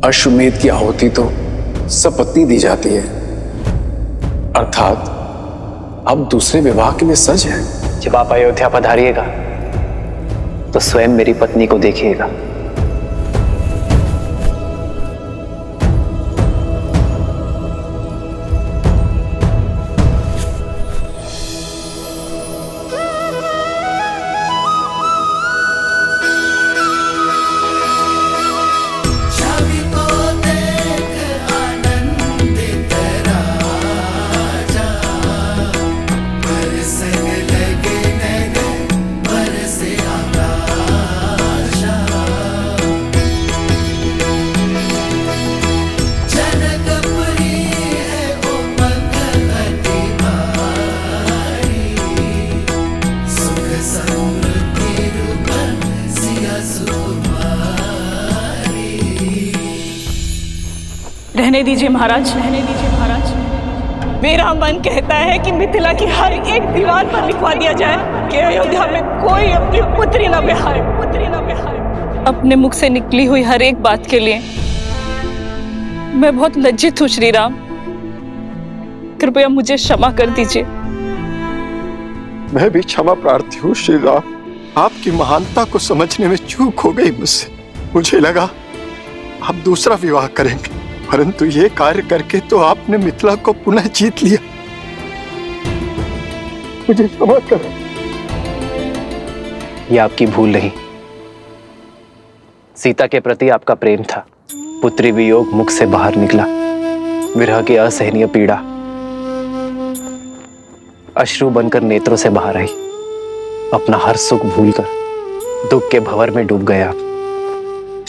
अश्वमेध की आहुति तो सपत्नी दी जाती है, अर्थात अब दूसरे विवाह के लिए सज है। जब आप अयोध्या पधारिएगा तो स्वयं मेरी पत्नी को देखिएगा। रहने दीजिए महाराज, रहने दीजिए महाराज। मेरा मन कहता है कि मिथिला की हर एक दीवार पर लिखवा दिया जाए कि अयोध्या में कोई अपनी पुत्री न ब्याहे, पुत्री न ब्याहे। अपने मुख से निकली हुई हर एक बात के लिए मैं बहुत लज्जित हूँ श्री राम। कृपया मुझे क्षमा कर दीजिए। मैं भी क्षमा प्रार्थी हूँ श्री राम। आपकी महानता को समझने में चूक हो गई मुझसे। मुझे लगा आप दूसरा विवाह करेंगे, परंतु ये कार्य करके तो आपने मिथिला को पुनः जीत लिया। मुझे क्षमा कर। यह आपकी भूल नहीं, सीता के प्रति आपका प्रेम था। पुत्री वियोग मुख से बाहर निकला, विरह की असहनीय पीड़ा अश्रु बनकर नेत्रों से बाहर आई। अपना हर सुख भूलकर दुख के भंवर में डूब गए आप।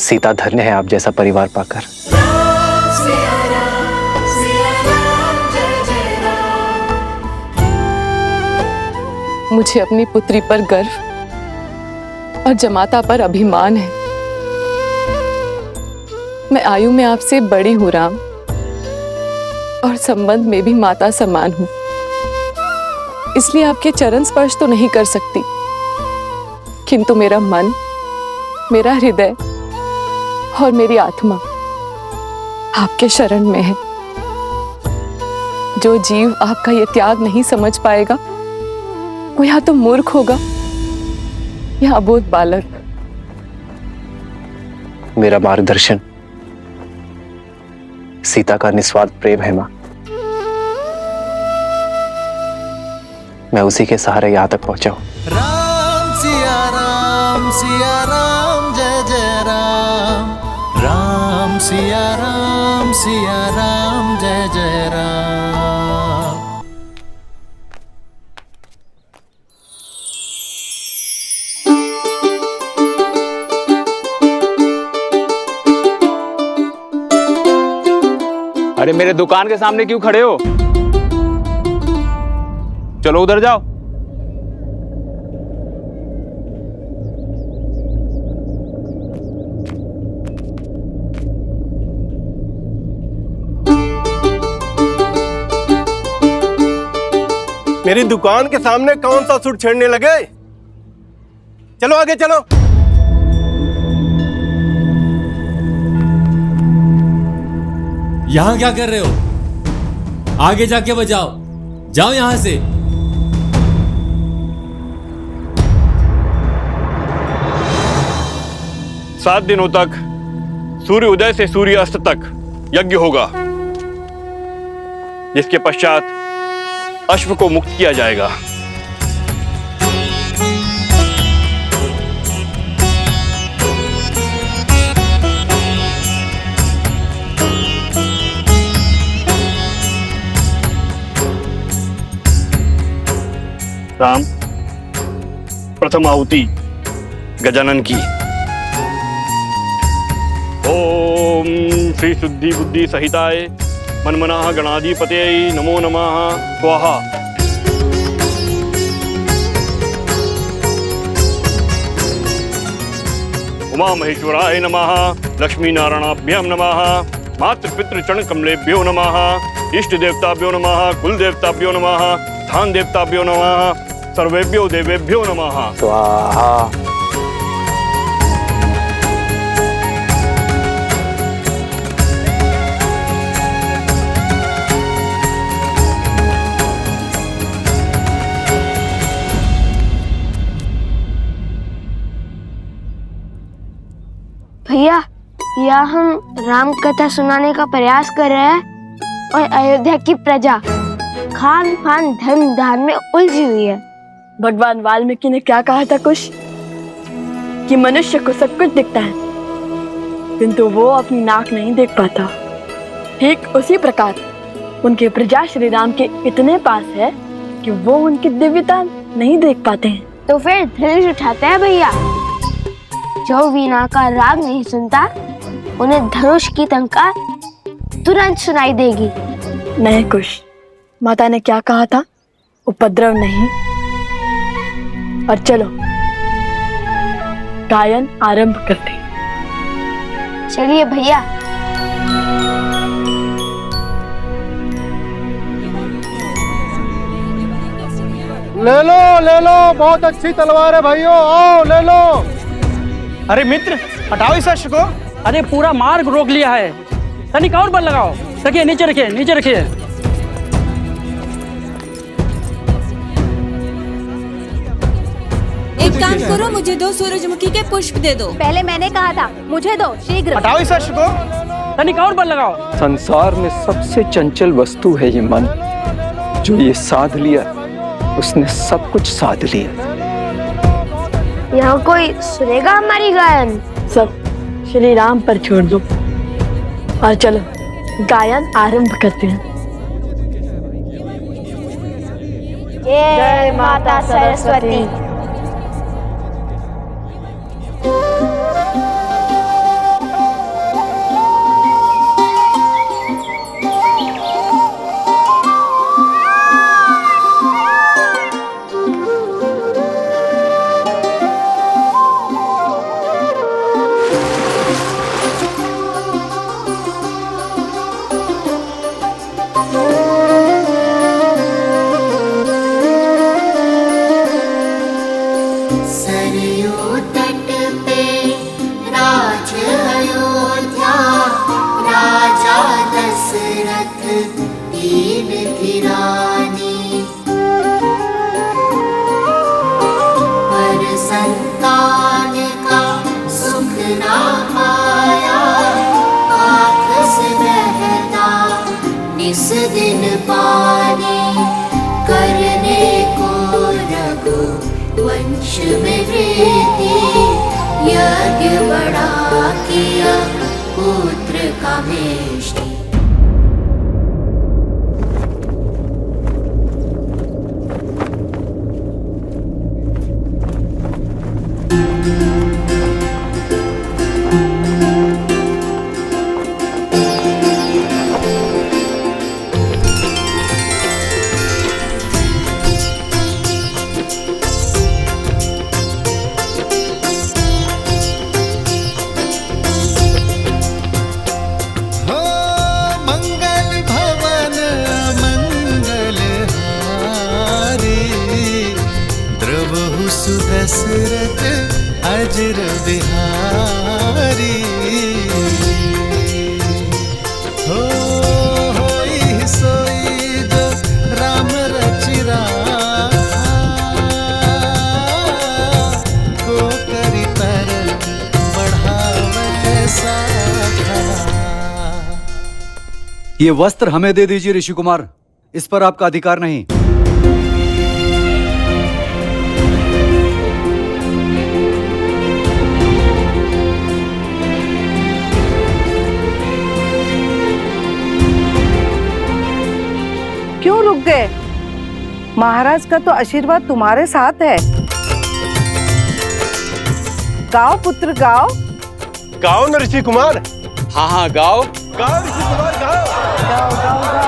सीता धन्य है आप जैसा परिवार पाकर। मुझे अपनी पुत्री पर गर्व और जमाता पर अभिमान है। मैं आयु में आपसे बड़ी हूं राम, और संबंध में भी माता समान हूं। इसलिए आपके चरण स्पर्श तो नहीं कर सकती, किंतु मेरा मन, मेरा हृदय और मेरी आत्मा आपके शरण में है। जो जीव आपका ये त्याग नहीं समझ पाएगा वो या तो मूर्ख होगा या अबोध बालक। मेरा मार्गदर्शन सीता का निस्वार्थ प्रेम है मां। मैं उसी के सहारे यहां तक पहुंचा हूं। राम सिया राम जय जय राम। राम सिया राम जय जय राम। अरे मेरे दुकान के सामने क्यों खड़े हो? चलो उधर जाओ। मेरी दुकान के सामने कौन सा सुर छेड़ने लगे? चलो आगे चलो। यहां क्या कर रहे हो? आगे जाके बजाओ, जाओ यहां से। सात दिनों तक सूर्य उदय से सूर्य अस्त तक यज्ञ होगा, जिसके पश्चात अश्व को मुक्त किया जाएगा। राम, प्रथम आहुति गजानन की। ओम श्री शुद्धि बुद्धि सहिताय मनमनाः गणाधिपतये नमो नमः। स्वाहा। उमा महेश्वराय नमः। लक्ष्मी नारायणाभ्यां नमः। मातृपितृ चरण कमलेभ्यो नमः। इष्ट देवताभ्यो नमः। कुल देवताभ्यो नमः। स्थान देवताभ्यो नमः। सर्वेभ्यो देवेभ्यो नमः। स्वाहा। भैया हम राम कथा सुनाने का प्रयास कर रहे हैं और अयोध्या की प्रजा खान पान धर्म दान में उलझी हुई है। भगवान वाल्मीकि ने क्या कहा था कुछ कि मनुष्य को सब कुछ दिखता है किंतु वो अपनी नाक नहीं देख पाता। ठीक उसी प्रकार उनके प्रजा श्री राम के इतने पास है कि वो उनकी दिव्यता नहीं देख पाते हैं। तो फिर धनुष उठाते हैं भैया। जो वीणा का राग नहीं सुनता उन्हें धनुष की टंकार तुरंत सुनाई देगी। नहीं कुश, माता ने क्या कहा था? उपद्रव नहीं। और चलो गायन आरंभ करते हैं। चलिए भैया। ले लो बहुत अच्छी तलवार है भाइयों, आओ ले लो। अरे मित्र हटाओ इस अश्व को। अरे पूरा मार्ग रोक लिया है, तनिक और बल लगाओ। रखिए नीचे रखिए, नीचे रखिए। एक काम करो, मुझे 2 सूरजमुखी के पुष्प दे दो। पहले मैंने कहा था, मुझे दो शीघ्र। हटाओ इस अश्व को, तनिक और बल लगाओ। संसार में सबसे चंचल वस्तु है ये मन। जो ये साध लिया उसने सब कुछ साध लिया। यहाँ कोई सुनेगा हमारी गायन? सब श्री राम पर छोड़ दो और चलो गायन आरंभ करते हैं। जय माता सरस्वती। इस दिन पानी करने को रघु वंश में वृद्धि, यज्ञ बड़ा किया पुत्र का मेष्टि। दशरथ अजर बिहारी, होई सोई जो राम रचिरा, को करी पर बढ़ावे साखा। ये वस्त्र हमें दे दीजिए ऋषि कुमार, इस पर आपका अधिकार नहीं। क्यों रुक गए? महाराज का तो आशीर्वाद तुम्हारे साथ है। गाओ पुत्र गाओ। गाओ न ऋषि कुमार। हाँ हाँ गाओ। गाओ ऋषि कुमार गाओ। गाओ गाओ गाओ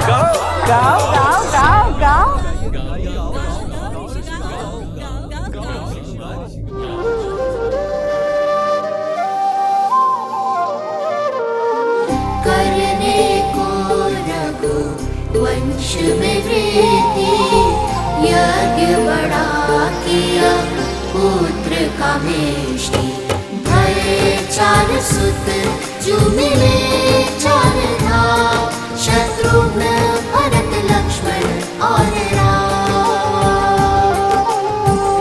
गाओ गाओ गाओ गाओ। करने को रघु वंश में वृद्धि, यज्ञ बड़ा किया पुत्र का मेष्टि। भय 4 सुत जो मिले 4 धाम, शत्रुघ्न भरत लक्ष्मण और राम।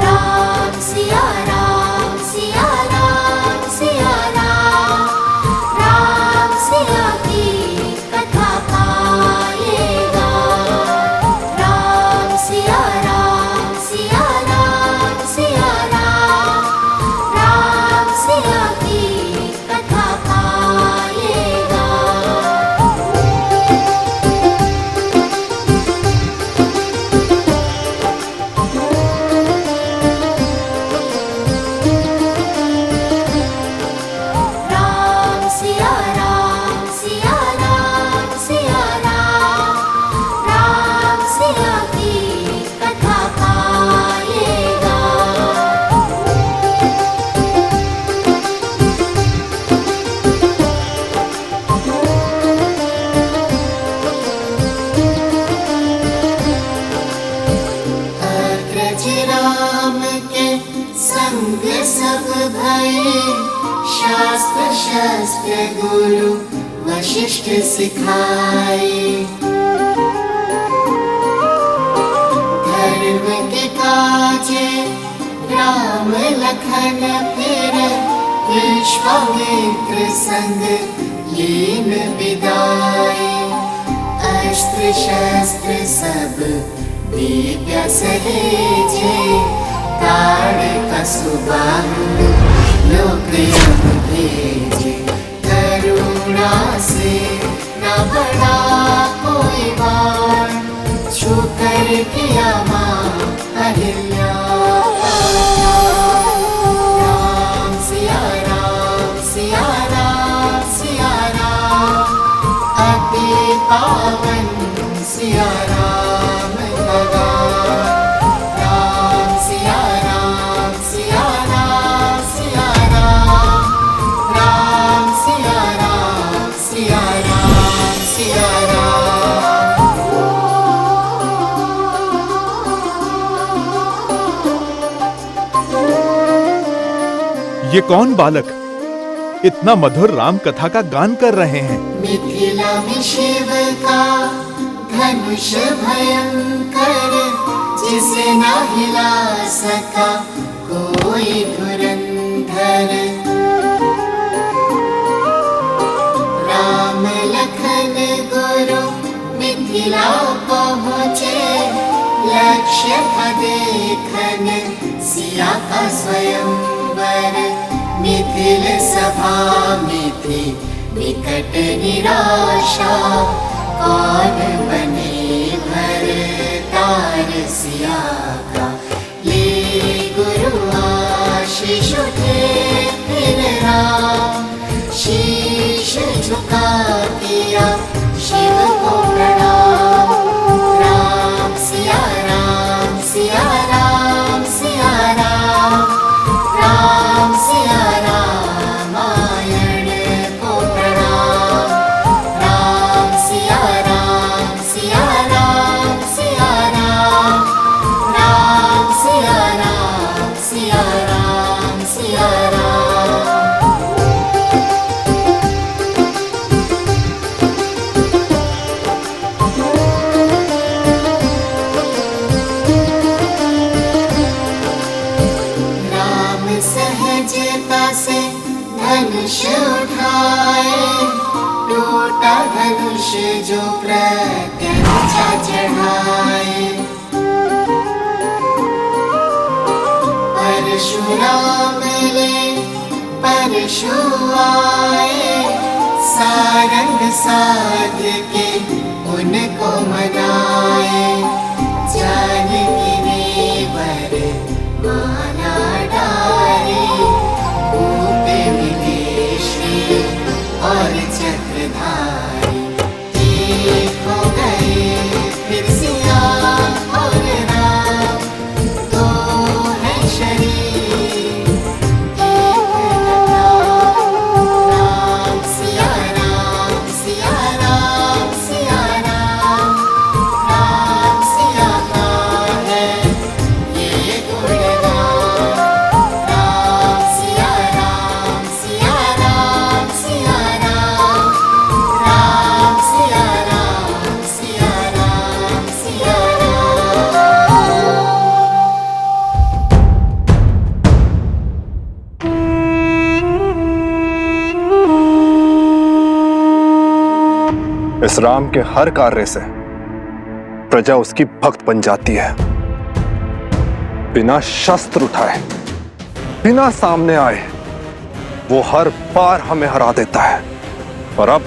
राम सिया राम भये शास्त्र शस्त्र गुरु वशिष्ठ सिखाए। धर्म के काजे राम लखन फिर विश्वामित्र संग लीन विदाए। अस्त्र शस्त्र सब दिव्य सहेजे ताड़ कसुबाहु लोक भेजे। करुणा से न बड़ा कोई बार छू कर किया माँ अहिल्या। राम सिया राम सिया राम सिया राम अति पावन सिया राम लगा। राम सिया राम सिया राम सिया राम राम सिया राम सिया राम सिया ये कौन बालक इतना मधुर राम कथा का गान कर रहे हैं? मिथिला में शिव का धनुष भयंकर जिसे न हिला सका कोई धुरंधर। राम लखन गुरु मिथिला पहुँचे लक्ष्य था देखन सिया का स्वयंवर। मिथिल सभा में थी विकट निराशा कौन बने भरतार सिया का। ले गुरु आशीष उठे फिर राम शीश झुका किया शिव को प्रणाम। राम सिया राम सिया राम सिया राम राम सिया रामायण को प्रणाम। राम सिया राम सिया राम सिया राम राम सिया राम सिया राम सिया राम। राम सहजता से धनुष उठाए टूटा धनुष जो प्रत्यंचा चढ़ाए। परशुराम ले परशु आए सारंग साध के उनको मनाए। जानकी ने वर माला डारे भूप मिले श्री और चक्रधारी। एक हो गए फिर सिया और राम दो है शरीर एक नाम। राम सिया राम सिया राम सिया राम राम सिया का है ये गुणगान। राम सिया राम सिया राम सिया राम राम सिया राम सिया राम सिया इस राम के हर कार्य से प्रजा उसकी भक्त बन जाती है। बिना शस्त्र उठाए बिना सामने आए वो हर बार हमें हरा देता है। और अब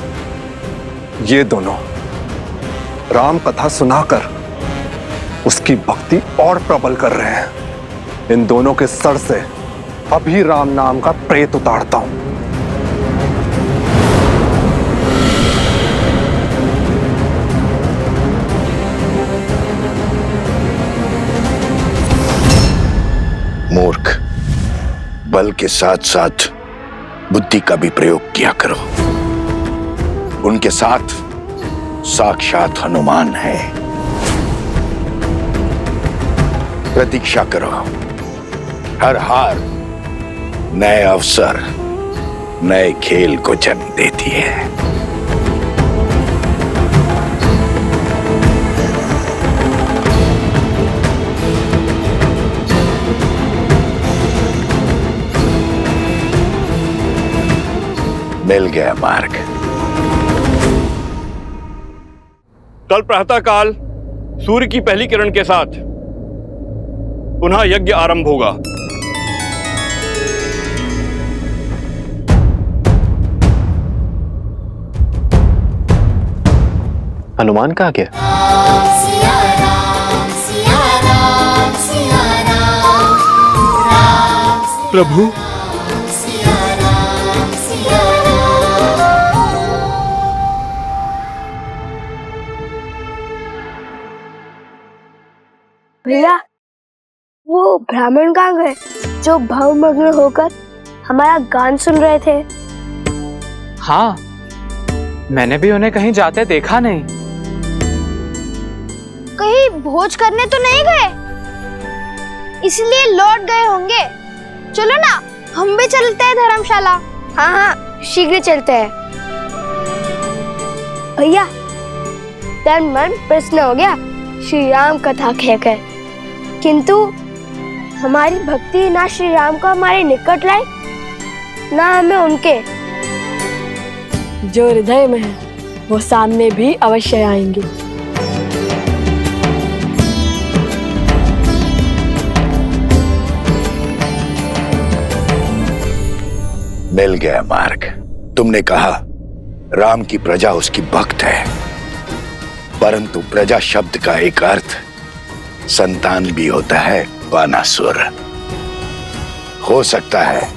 ये दोनों राम कथा सुनाकर उसकी भक्ति और प्रबल कर रहे हैं। इन दोनों के सर से अभी राम नाम का प्रेत उतारता हूं। मूर्ख, बल के साथ साथ बुद्धि का भी प्रयोग किया करो। उनके साथ साक्षात हनुमान है। प्रतीक्षा करो, हर हार नए अवसर नए खेल को जन्म देती है। मिल गया मार्ग। कल प्रातःकाल सूर्य की पहली किरण के साथ पुनः यज्ञ आरंभ होगा। हनुमान कहाँ गया? सिया राम सिया राम सिया राम राम प्रभु सिया राम सिया भैया वो ब्राह्मण कहाँ गए जो भावमग्न होकर हमारा गान सुन रहे थे? हाँ, मैंने भी उन्हें कहीं जाते देखा नहीं। कहीं भोज करने तो नहीं गए, इसलिए लौट गए होंगे। चलो ना, हम भी चलते हैं धर्मशाला। हाँ हाँ, शीघ्र चलते हैं। भैया तन मन प्रसन्न हो गया श्री राम कथा कहकर, किंतु हमारी भक्ति ना श्री राम को हमारे निकट लाई, ना हमें उनके। जो हृदय में है वो सामने भी अवश्य आएंगे। मिल गया मार्ग। तुमने कहा राम की प्रजा उसकी भक्त है, परंतु प्रजा शब्द का एक अर्थ संतान भी होता है, बानासुर। हो सकता है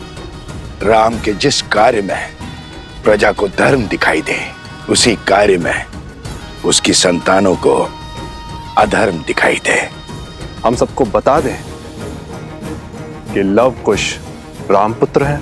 राम के जिस कार्य में प्रजा को धर्म दिखाई दे, उसी कार्य में उसकी संतानों को अधर्म दिखाई दे। हम सबको बता दें कि लव कुश रामपुत्र है।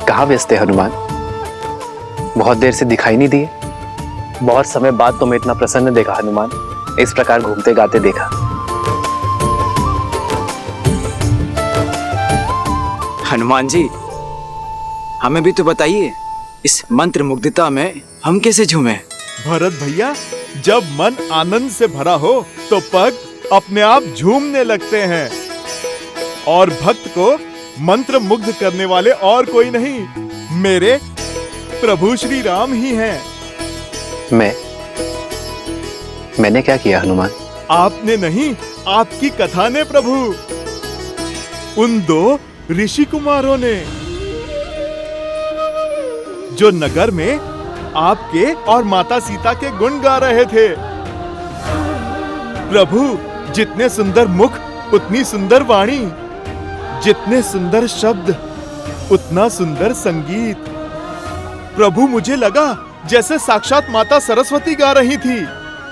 कहाँ व्यस्त है हनुमान? बहुत देर से दिखाई नहीं दिए। बहुत समय बाद तुम्हें इतना प्रसन्न देखा हनुमान, इस प्रकार घूमते गाते देखा। हनुमान जी, हमें भी तो बताइए, इस मंत्र मुग्धता में हम कैसे झूमे? भरत भैया, जब मन आनंद से भरा हो तो पग अपने आप झूमने लगते हैं, और भक्त को मंत्र मुग्ध करने वाले और कोई नहीं, मेरे प्रभु श्री राम ही हैं। मैंने क्या किया हनुमान? आपने नहीं, आपकी कथा ने प्रभु। उन दो ऋषि कुमारों ने, जो नगर में आपके और माता सीता के गुण गा रहे थे। प्रभु, जितने सुंदर मुख उतनी सुंदर वाणी, जितने सुंदर शब्द उतना सुंदर संगीत। प्रभु, मुझे लगा जैसे साक्षात माता सरस्वती गा रही थी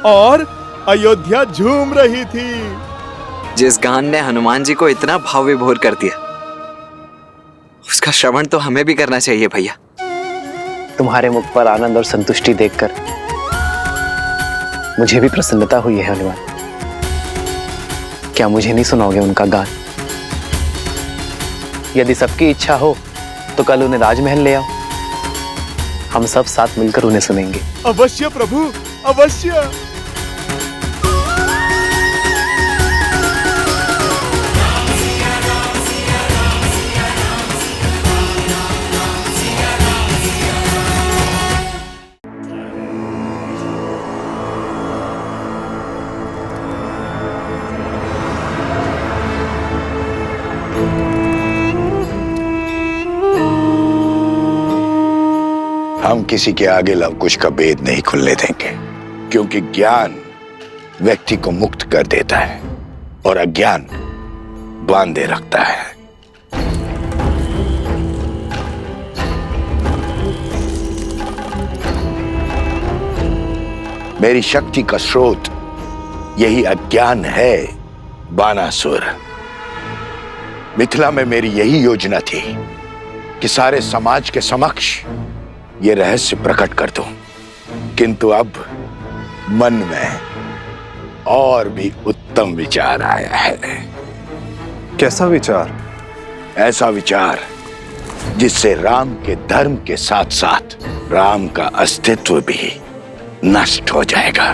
और अयोध्या झूम रही थी। जिस गान ने हनुमान जी को इतना भाव विभोर कर दिया, उसका श्रवण तो हमें भी करना चाहिए भैया। तुम्हारे मुख पर आनंद और संतुष्टि देखकर मुझे भी प्रसन्नता हुई है हनुमान। क्या मुझे नहीं सुनाओगे उनका गान? यदि सबकी इच्छा हो तो कल उन्हें राजमहल ले आओ, हम सब साथ मिलकर उन्हें सुनेंगे। अवश्य प्रभु, अवश्य। हम किसी के आगे लव कुश का भेद नहीं खुलने देंगे, क्योंकि ज्ञान व्यक्ति को मुक्त कर देता है और अज्ञान बांधे रखता है। मेरी शक्ति का स्रोत यही अज्ञान है बानासुर। मिथिला में मेरी यही योजना थी कि सारे समाज के समक्ष ये रहस्य प्रकट कर दूं, किंतु अब मन में और भी उत्तम विचार आया है। कैसा विचार? ऐसा विचार जिससे राम के धर्म के साथ साथ राम का अस्तित्व भी नष्ट हो जाएगा।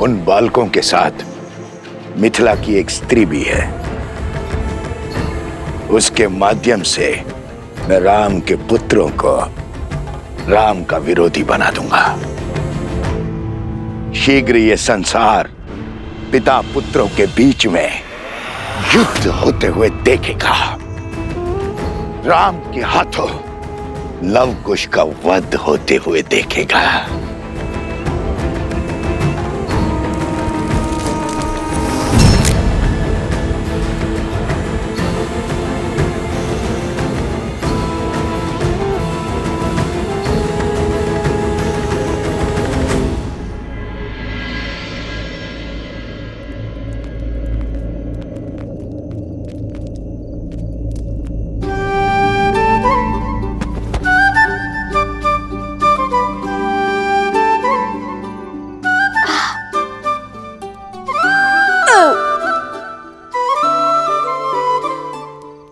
उन बालकों के साथ मिथिला की एक स्त्री भी है। उसके माध्यम से मैं राम के पुत्रों को राम का विरोधी बना दूंगा। शीघ्र ये संसार पिता पुत्रों के बीच में युद्ध होते हुए देखेगा। राम के हाथों लव कुश का वध होते हुए देखेगा।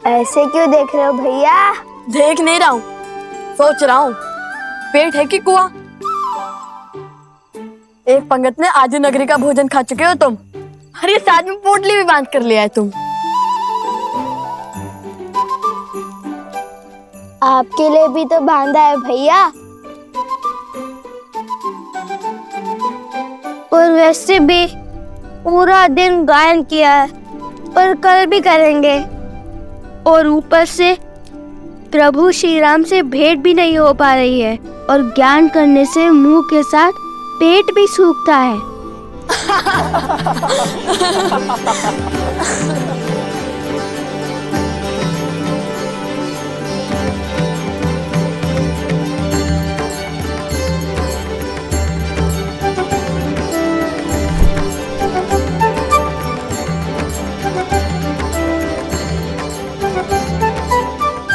ऐसे क्यों देख रहे हो भैया? देख नहीं रहा हूँ, सोच रहा हूँ पेट है कि कुआं। एक पंगत में आधी नगरी का भोजन खा चुके हो तुम, और ये साथ में पोटली भी बांध कर लिया है तुम। आपके लिए भी तो बांधा है भैया। और वैसे भी पूरा दिन गायन किया है और कल भी करेंगे, और ऊपर से प्रभु श्री राम से भेंट भी नहीं हो पा रही है, और ज्ञान करने से मुंह के साथ पेट भी सूखता है।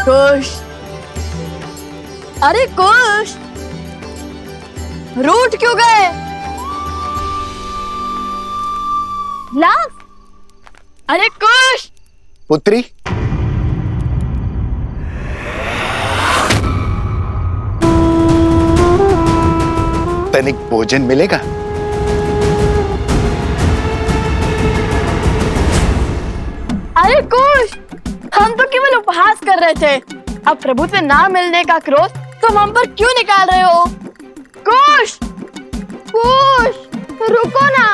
कुश, अरे कुश, रूठ क्यों गए? लव, अरे कुश, पुत्री, तनिक भोजन मिलेगा? अरे कुश, हम तो केवल उपहास कर रहे थे। अब प्रभु से ना मिलने का क्रोध तुम हम पर क्यों निकाल रहे हो? कुश, कुश, रुको ना,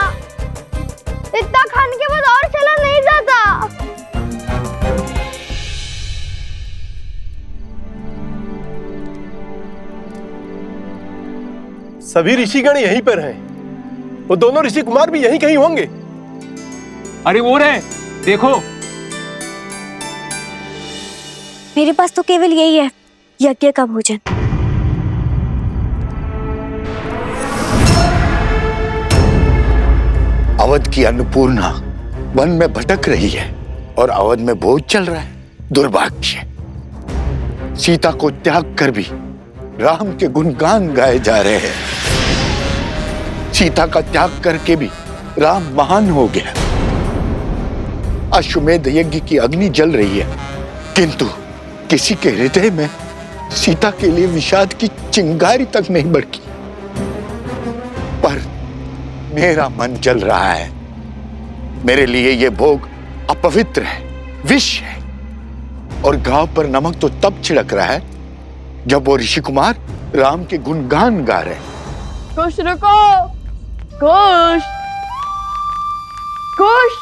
इतना खाने के बाद और चला नहीं जाता। सभी ऋषिगण यहीं पर हैं। वो दोनों ऋषि कुमार भी यहीं कहीं होंगे। अरे वो रहे, देखो। मेरे पास तो केवल यही है, यज्ञ का भोजन। अवध की अन्नपूर्णा वन में भटक रही है और अवध में भोज चल रहा है। दुर्भाग्य, सीता को त्याग कर भी राम के गुणगान गाए जा रहे हैं। सीता का त्याग करके भी राम महान हो गया। अश्वमेध यज्ञ की अग्नि जल रही है, किंतु किसी के हृदय में सीता के लिए विषाद की चिंगारी तक नहीं भड़की। पर मेरा मन जल रहा है। मेरे लिए यह भोग अपवित्र है, विष है, और गांव पर नमक तो तब छिड़क रहा है जब वो ऋषि कुमार राम के गुणगान गा रहे हैं। कुश रुको, कुश, कुश,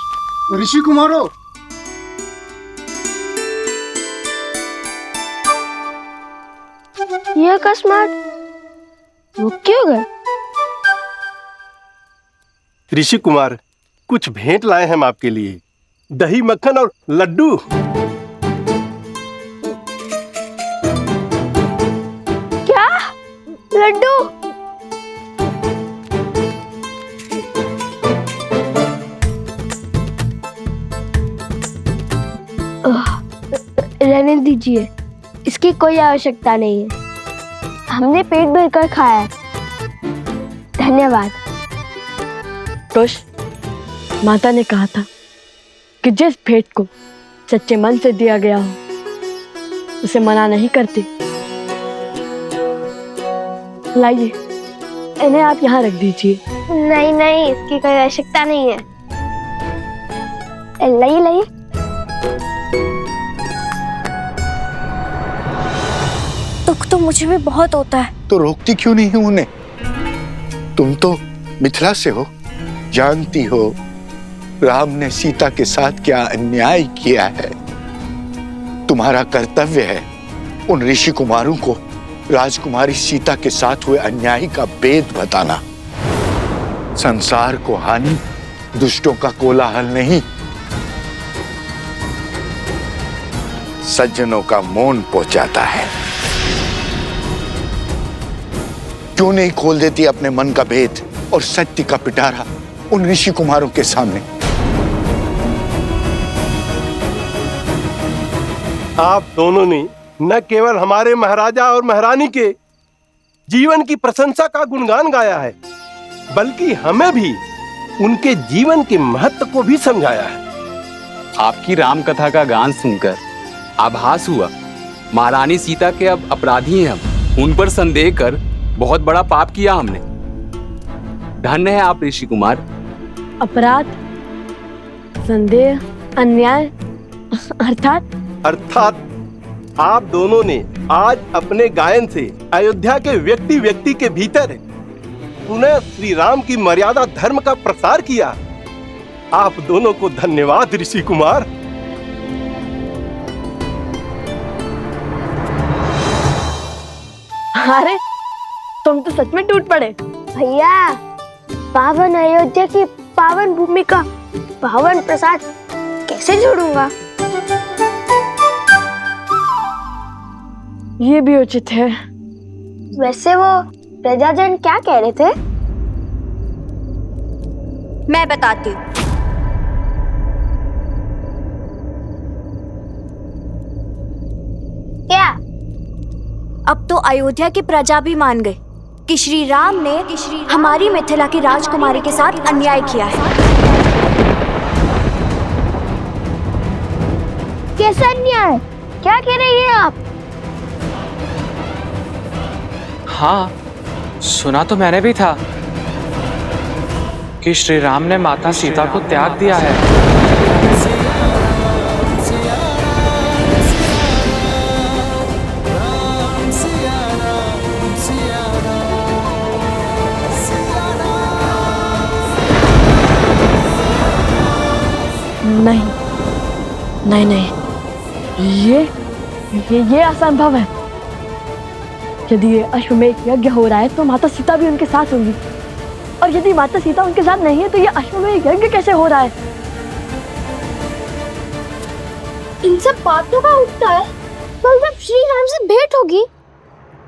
ऋषि कुमारो, ये अकस्मात वो क्यों गए? ऋषि कुमार, कुछ भेंट लाए हम आपके लिए, दही मक्खन और लड्डू। क्या? लड्डू? रहने दीजिए, इसकी कोई आवश्यकता नहीं है। हमने पेट भरकर खाया है। धन्यवाद। कुश, माता ने कहा था कि जिस भेंट को सच्चे मन से दिया गया हो उसे मना नहीं करती। लाइए, इन्हें आप यहाँ रख दीजिए। नहीं नहीं, इसकी कोई आवश्यकता नहीं है। लाइए लाइए। दुख तो मुझे भी बहुत होता है। तो रोकती क्यों नहीं हूं उन्हें? तुम तो मिथिला से हो, जानती हो राम ने सीता के साथ क्या अन्याय किया है। तुम्हारा कर्तव्य है उन ऋषि कुमारों को राजकुमारी सीता के साथ हुए अन्याय का भेद बताना। संसार को हानि दुष्टों का कोलाहल नहीं, सज्जनों का मौन पहुंचाता है। क्यों नहीं खोल देती अपने मन का भेद और सत्य का पिटारा उन ऋषि कुमारों के सामने? आप दोनों ने न केवल हमारे महाराजा और महारानी के जीवन की प्रशंसा का गुणगान गाया है, बल्कि हमें भी उनके जीवन के महत्व को भी समझाया है। आपकी राम कथा का गान सुनकर आभास हुआ महारानी सीता के अब अपराधी हैं हम। उन पर संदेह कर बहुत बड़ा पाप किया हमने। धन्य है आप ऋषि कुमार। अपराध, संदेह, अन्याय, अर्थात आप दोनों ने आज अपने गायन से अयोध्या के व्यक्ति व्यक्ति के भीतर पुनः श्री राम की मर्यादा धर्म का प्रसार किया। आप दोनों को धन्यवाद ऋषि कुमार। अरे तुम तो सच में टूट पड़े। भैया, पावन अयोध्या की पावन भूमि का पावन प्रसाद कैसे जोड़ूंगा? ये भी उचित है। वैसे वो प्रजाजन क्या कह रहे थे? मैं बताती हूँ। क्या? अब तो अयोध्या की प्रजा भी मान गई कि श्री राम ने हमारी मिथिला की राजकुमारी के साथ अन्याय किया है। कैसा अन्याय? क्या कह रही हैं आप? हाँ, सुना तो मैंने भी था कि श्री राम ने माता सीता को त्याग दिया है। नहीं नहीं नहीं, ये असंभव है। यदि ये अश्वमेध यज्ञ हो रहा है तो माता सीता भी उनके साथ होंगी, और यदि माता सीता उनके साथ नहीं है तो ये अश्वमेध यज्ञ कैसे हो रहा है? इन सब बातों का उठता है। कल जब श्री राम से भेंट होगी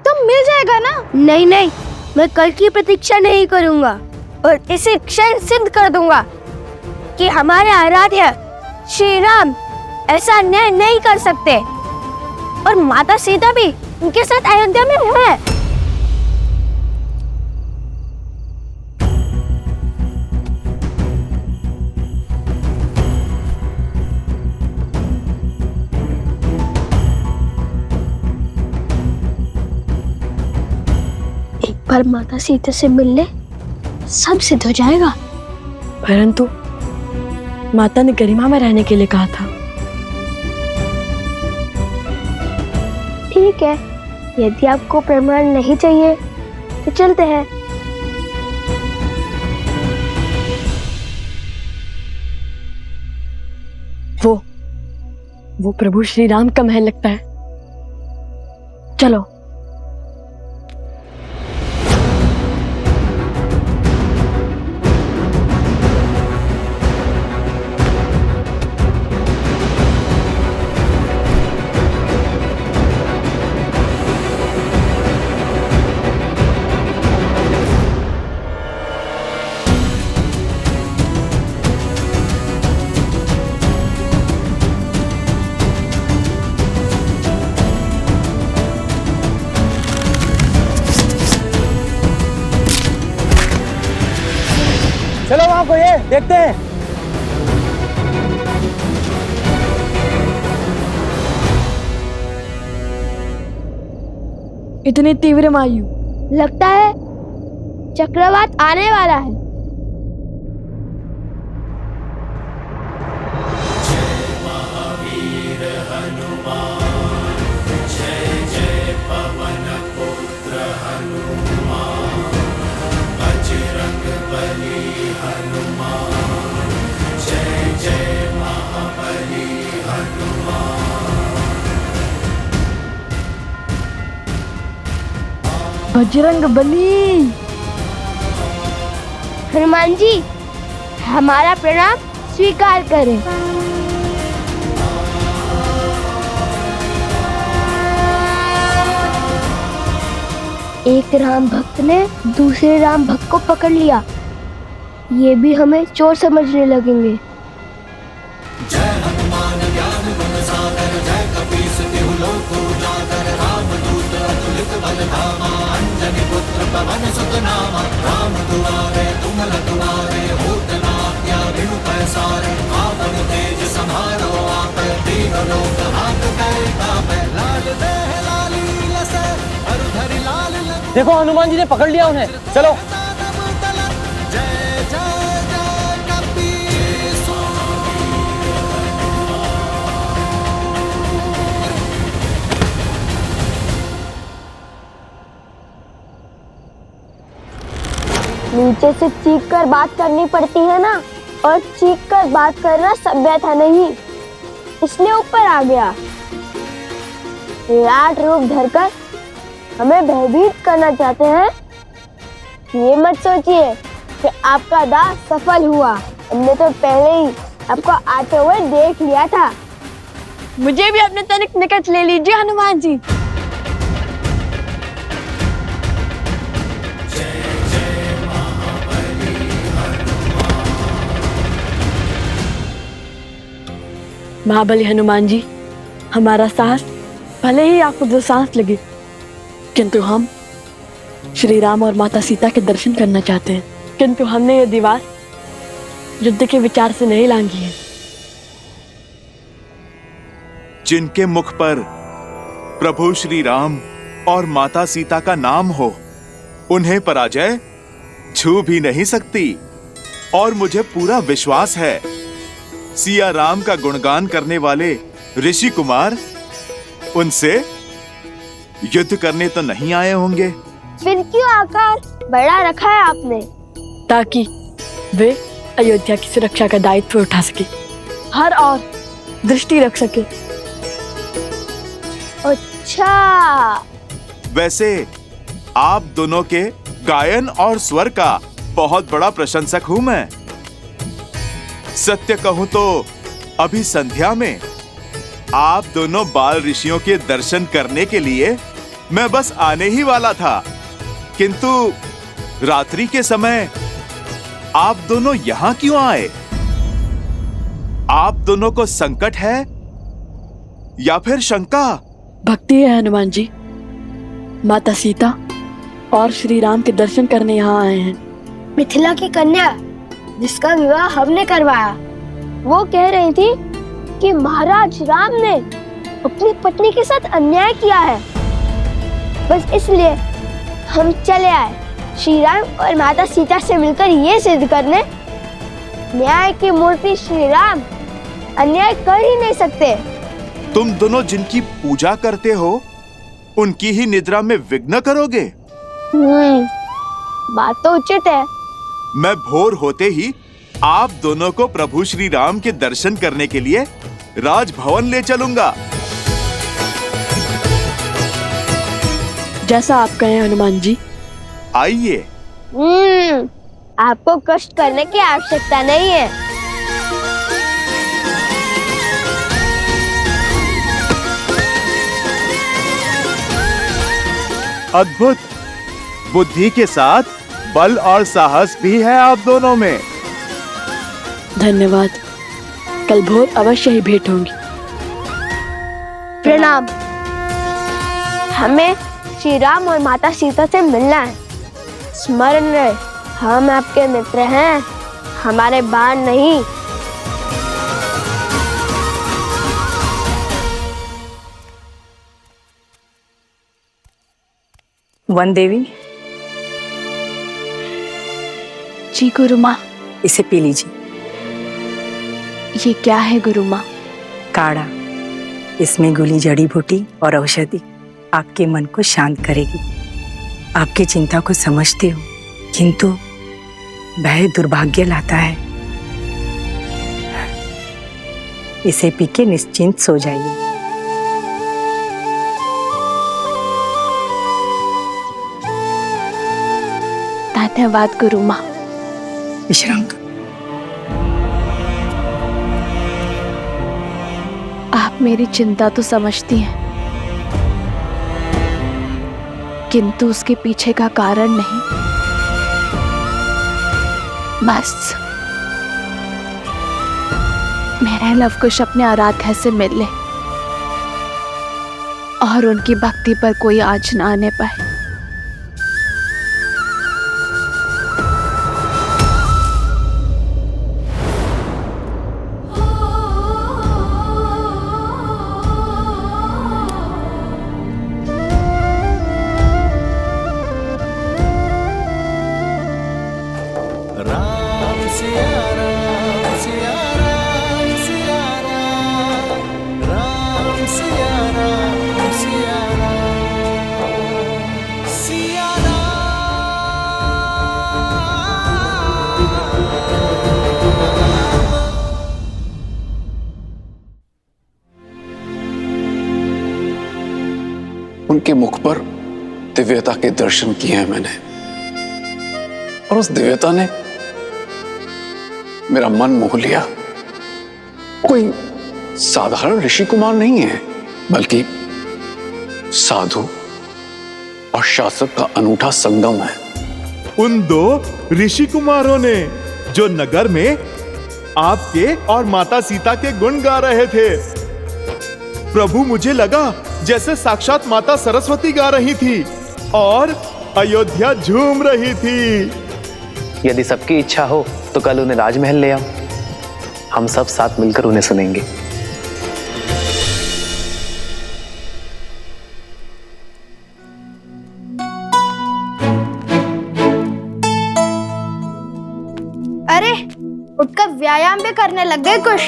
तो मिल जाएगा ना? नहीं नहीं, मैं कल की प्रतीक्षा नहीं करूंगा और इसे क्षण सिद्ध कर दूंगा कि हमारे आराध्य श्री राम ऐसा अन्याय नहीं कर सकते, और माता सीता भी उनके साथ अयोध्या में है। एक बार माता सीता से मिलने सब सिद्ध हो जाएगा। परंतु माता ने गरिमा में रहने के लिए कहा था। ठीक है, यदि आपको प्रमाण नहीं चाहिए तो चलते हैं। वो प्रभु श्री राम का महल लगता है। चलो चलो वहां को ये देखते हैं। इतनी तीव्र वायु, लगता है चक्रवात आने वाला है। बजरंग बली। हनुमान जी, हमारा प्रणाम स्वीकार करें। एक राम भक्त ने दूसरे राम भक्त को पकड़ लिया, ये भी हमें चोर समझने लगेंगे। देखो हनुमान जी ने पकड़ लिया उन्हें, चलो। नीचे से चीख कर बात करनी पड़ती है ना, और चीख कर बात करना सभ्यता नहीं, इसलिए ऊपर आ गया। विराट रूप धरकर हमें भयभीत करना चाहते हैं। ये मत सोचिए कि आपका दाव सफल हुआ, हमने तो पहले ही आपको आते हुए देख लिया था। मुझे भी अपने तनिक निकट ले लीजिए हनुमान जी। महाबली हनुमान जी, हमारा साहस भले ही आपको दो सांस लगे, किंतु हम श्री राम और माता सीता के दर्शन करना चाहते हैं। किंतु हमने ये दीवार युद्ध के विचार से नहीं लांघी है। जिनके मुख पर प्रभु श्री राम और माता सीता का नाम हो, उन्हें पराजय छू भी नहीं सकती। और मुझे पूरा विश्वास है, सिया राम का गुणगान करने वाले ऋषि कुमार उनसे युद्ध करने तो नहीं आए होंगे। फिर क्यों आकार बड़ा रखा है आपने? ताकि वे अयोध्या की सुरक्षा का दायित्व उठा सके, हर और दृष्टि रख सके। अच्छा, वैसे आप दोनों के गायन और स्वर का बहुत बड़ा प्रशंसक हूं मैं। सत्य कहूं तो अभी संध्या में आप दोनों बाल ऋषियों के दर्शन करने के लिए मैं बस आने ही वाला था, किंतु रात्रि के समय आप दोनों यहां क्यों आए? आप दोनों को संकट है या फिर शंका? भक्ति है हनुमान जी। माता सीता और श्री राम के दर्शन करने यहाँ आए हैं। मिथिला की कन्या जिसका विवाह हमने करवाया, वो कह रही थी कि महाराज राम ने अपनी पत्नी के साथ अन्याय किया है। बस इसलिए हम चले आए श्री राम और माता सीता से मिलकर ये सिद्ध करने, न्याय की मूर्ति श्री राम अन्याय कर ही नहीं सकते। तुम दोनों जिनकी पूजा करते हो, उनकी ही निद्रा में विघ्न करोगे? बात तो उचित है। मैं भोर होते ही आप दोनों को प्रभु श्री राम के दर्शन करने के लिए राजभवन ले चलूंगा। जैसा आप कहें हनुमान जी। आइए। आपको कष्ट करने की आवश्यकता नहीं है। अद्भुत बुद्धि के साथ बल और साहस भी है आप दोनों में। धन्यवाद, कल भोर अवश्य ही भेंट होंगी। प्रणाम। हमें श्री राम और माता सीता से मिलना है। स्मरण रहे, हम आपके मित्र हैं। हमारे बाण नहीं। वन देवी, जी गुरु माँ। इसे पी लीजिए। ये क्या है गुरु माँ? काढ़ा। इसमें घुली जड़ी बूटी और औषधि आपके मन को शांत करेगी। आपकी चिंता को समझती हूँ, किंतु भय दुर्भाग्य लाता है। इसे पी के निश्चिंत सो जाइए। धन्यवाद गुरु माँ। विश्राम कर। आप मेरी चिंता तो समझती हैं, किंतु उसके पीछे का कारण नहीं। बस मेरा लवकुश अपने आराध्या से मिल ले और उनकी भक्ति पर कोई आँच न आने पाए। उनके मुख पर दिव्यता के दर्शन किए हैं मैंने, और उस दिव्यता ने मेरा मन मोह लिया। कोई साधारण ऋषि कुमार नहीं है, बल्कि साधु और शासक का अनूठा संगम है। उन दो ऋषि कुमारों ने जो नगर में आपके और माता सीता के गुण गा रहे थे, प्रभु मुझे लगा जैसे साक्षात माता सरस्वती गा रही थी और अयोध्या झूम रही थी। यदि सबकी इच्छा हो तो कल उन्हें राजमहल ले आओ, हम सब साथ मिलकर उन्हें सुनेंगे। अरे उठकर व्यायाम भी करने लग गए कुछ।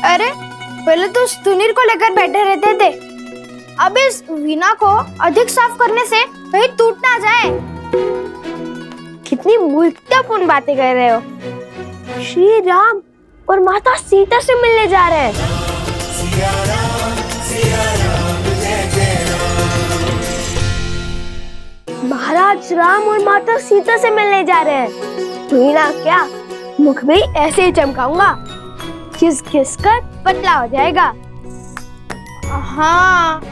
अरे पहले तो स्तुनीर को लेकर बैठे रहते थे, अब इस वीणा को अधिक साफ करने से कहीं टूट ना जाए। कितनी मूर्खतापूर्ण बातें कर रहे हो। श्री राम और माता सीता से मिलने जा रहे हैं। महाराज राम और माता सीता से मिलने जा रहे हैं। वीणा क्या, मुख भी ऐसे ही चमकाऊंगा, घिस घिस कर पतला हो जाएगा। हाँ,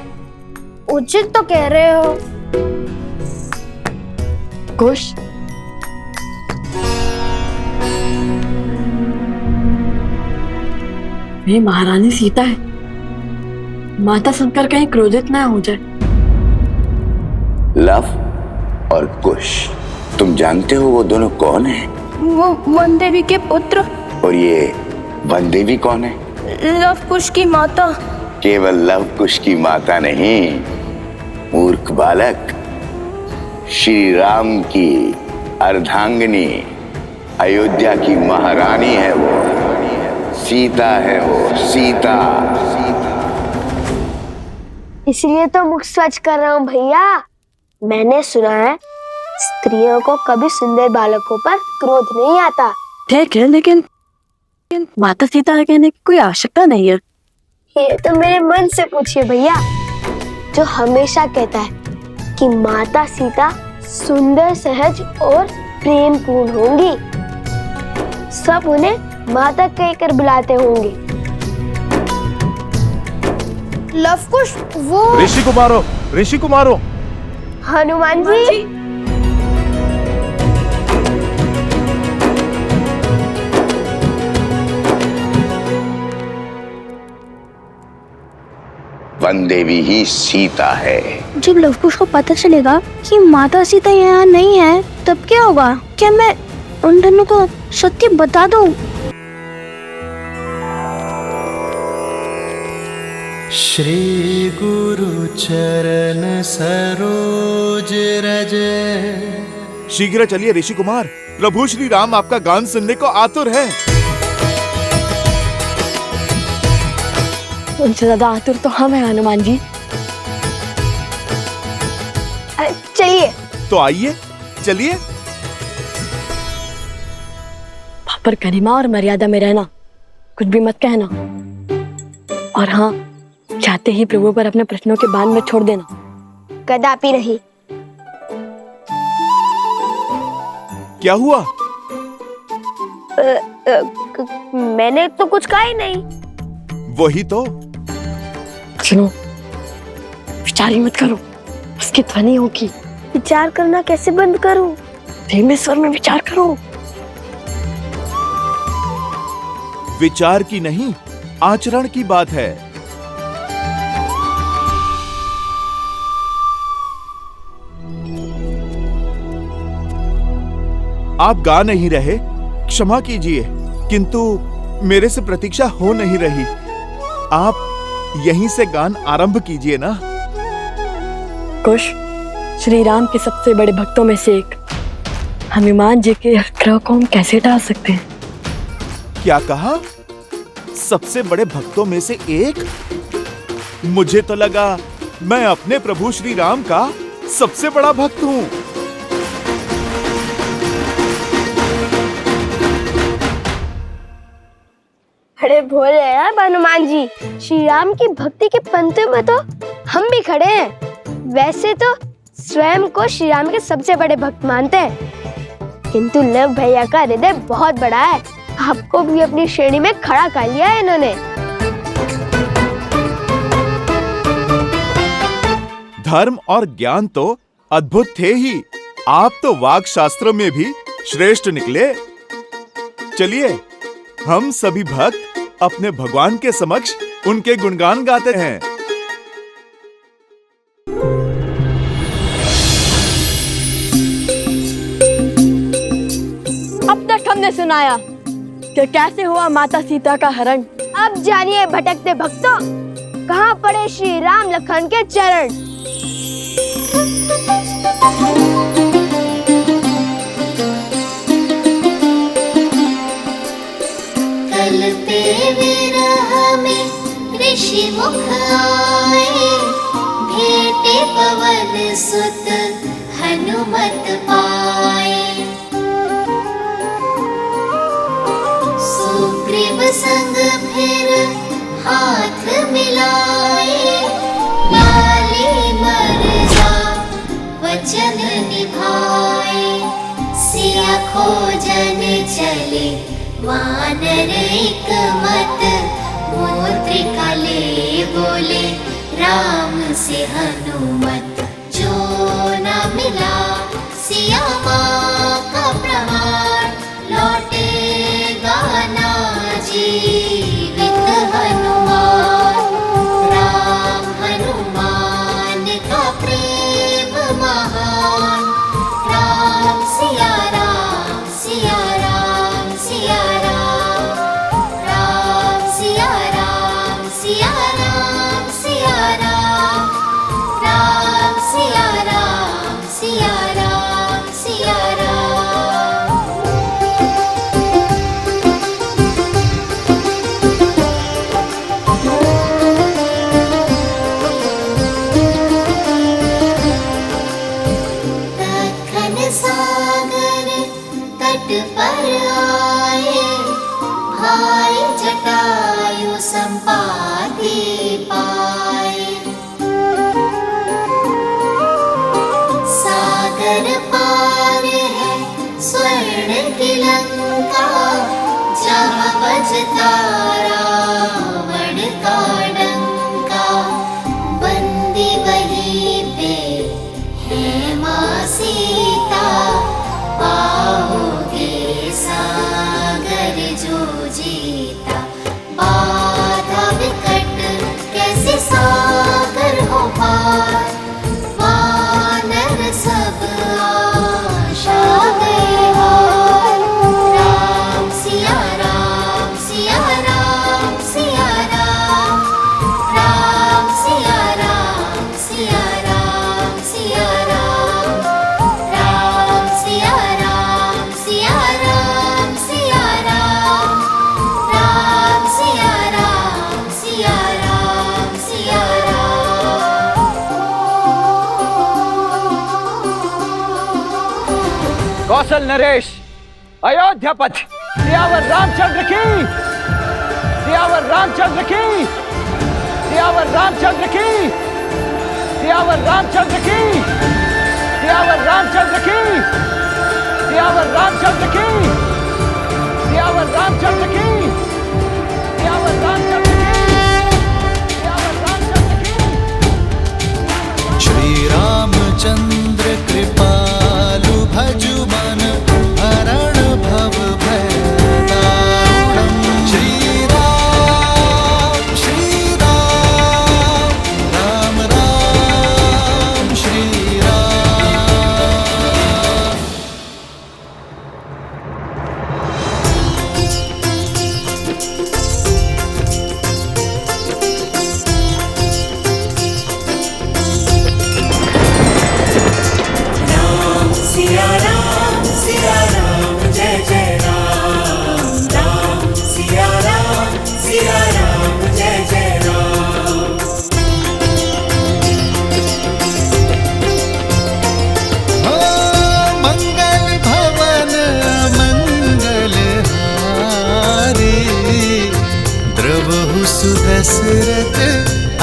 उचित तो कह रहे हो। कुश, वे महारानी सीता है। माता सुनकर कहीं क्रोधित ना हो जाए। लव और कुश, तुम जानते हो वो दोनों कौन हैं? वो वन देवी के पुत्र। और ये वन देवी कौन है? लव कुश की माता। केवल लव कुश की माता नहीं, मूर्ख बालक, श्री राम की अर्धांगिनी, अयोध्या की महारानी है वो, सीता है वो, सीता। इसलिए तो मुख स्वच्छ कर रहा हूँ भैया। मैंने सुना है स्त्रियों को कभी सुंदर बालकों पर क्रोध नहीं आता। ठीक है, लेकिन माता सीता कहने की कोई आवश्यकता नहीं है। ये तो मेरे मन से पूछिए भैया, जो हमेशा कहता है कि माता सीता सुंदर, सहज और प्रेम पूर्ण होंगी। सब उन्हें माता कहकर बुलाते होंगे। लवकुश वो ऋषि कुमारों, हनुमान जी। वन देवी ही सीता है। जब लवकुश को पता चलेगा कि माता सीता यहाँ नहीं है तब क्या होगा? क्या मैं उन दोनों को सत्य बता दूं? श्री गुरु चरण सरोज रज। शीघ्र चलिए ऋषि कुमार, प्रभु श्री राम आपका गान सुनने को आतुर है। उनसे ज्यादा आतुर तो हम हैं हनुमान जी। चलिए। तो आइए, चलिए। पर गरिमा और मर्यादा में रहना, कुछ भी मत कहना। और हाँ, चाहते ही प्रभु पर अपने प्रश्नों के बाण में छोड़ देना। कदापि नहीं। क्या हुआ? मैंने तो कुछ कहा ही नहीं। वही तो। सुनो, विचार ही मत करो, उसकी ध्वनि होगी। विचार करना कैसे बंद करूं? धीमे स्वर में विचार करो। विचार की नहीं, आचरण की बात है। आप गा नहीं रहे, क्षमा कीजिए, किंतु मेरे से प्रतीक्षा हो नहीं रही। आप यहीं से गान आरंभ कीजिए ना। कुश, श्री राम के सबसे बड़े भक्तों में से एक हनुमान जी के ग्रह को हम कैसे टाल सकते हैं? क्या कहा? सबसे बड़े भक्तों में से एक? मुझे तो लगा मैं अपने प्रभु श्री राम का सबसे बड़ा भक्त हूँ। अरे भोले हैं हनुमान जी, श्री राम की भक्ति के पंक्तियों में तो हम भी खड़े हैं। वैसे तो स्वयं को श्री राम के सबसे बड़े भक्त मानते हैं, किंतु लव भैया का हृदय बहुत बड़ा है। आपको भी अपनी श्रेणी में खड़ा कर लिया है इन्होंने। धर्म और ज्ञान तो अद्भुत थे ही, आप तो वाक शास्त्र में भी श्रेष्ठ निकले। चलिए, हम सभी भक्त अपने भगवान के समक्ष उनके गुणगान गाते हैं। अब तक हमने सुनाया कि कैसे हुआ माता सीता का हरण। अब जानिए भटकते भक्तों, कहाँ पड़े श्री राम लखन के चरण। कल पे विरह में ऋषि मुख आए, भेटे पवन सुत हनुमत पाए। सुग्रीव संग फिर हाथ मिलाए, लाली मर्जा वचन निभाए। सिया खोजन चले वानर एक मत, मुद्रिका ले बोले राम से हनुमत। जो न मिला सिया माँ का प्रहार, लौटेगा ना जीवित हनुमान। राम हनुमान का प्रेम महान, राम सिया राम सिया राम सिया राम। राम सिया राम सिया राम सिया राम। राम सिया राम सिया राम सिया राम। दक्खन सागर तट पर आए, भाई जटायु संपाति पाए। सागर पार है स्वर्ण की लंका, जहाँ बजता रावण का डंका। बंदी वहीं पे है माँ सीता, पाओगे सागर जो जीता। बाधा विकट कैसे सा कौशल नरेश अयोध्यापति सियावर रामचंद्र की, सियावर रामचंद्र की, सियावर रामचंद्र की, सियावर रामचंद्र की, सियावर रामचंद्र की, सियावर रामचंद्र की, सियावर रामचंद्र की, सियावर रामचंद्र की, सियावर रामचंद्र की। श्री रामचंद्र कृपालु भजु मन हरण भव भय दारुणम्। श्री राम राम राम श्री राम। सिया राम जय जय राम, राम सिया राम जय जय राम। हो मंगल भवन मंगल हारी, द्रवहु सुदशरथ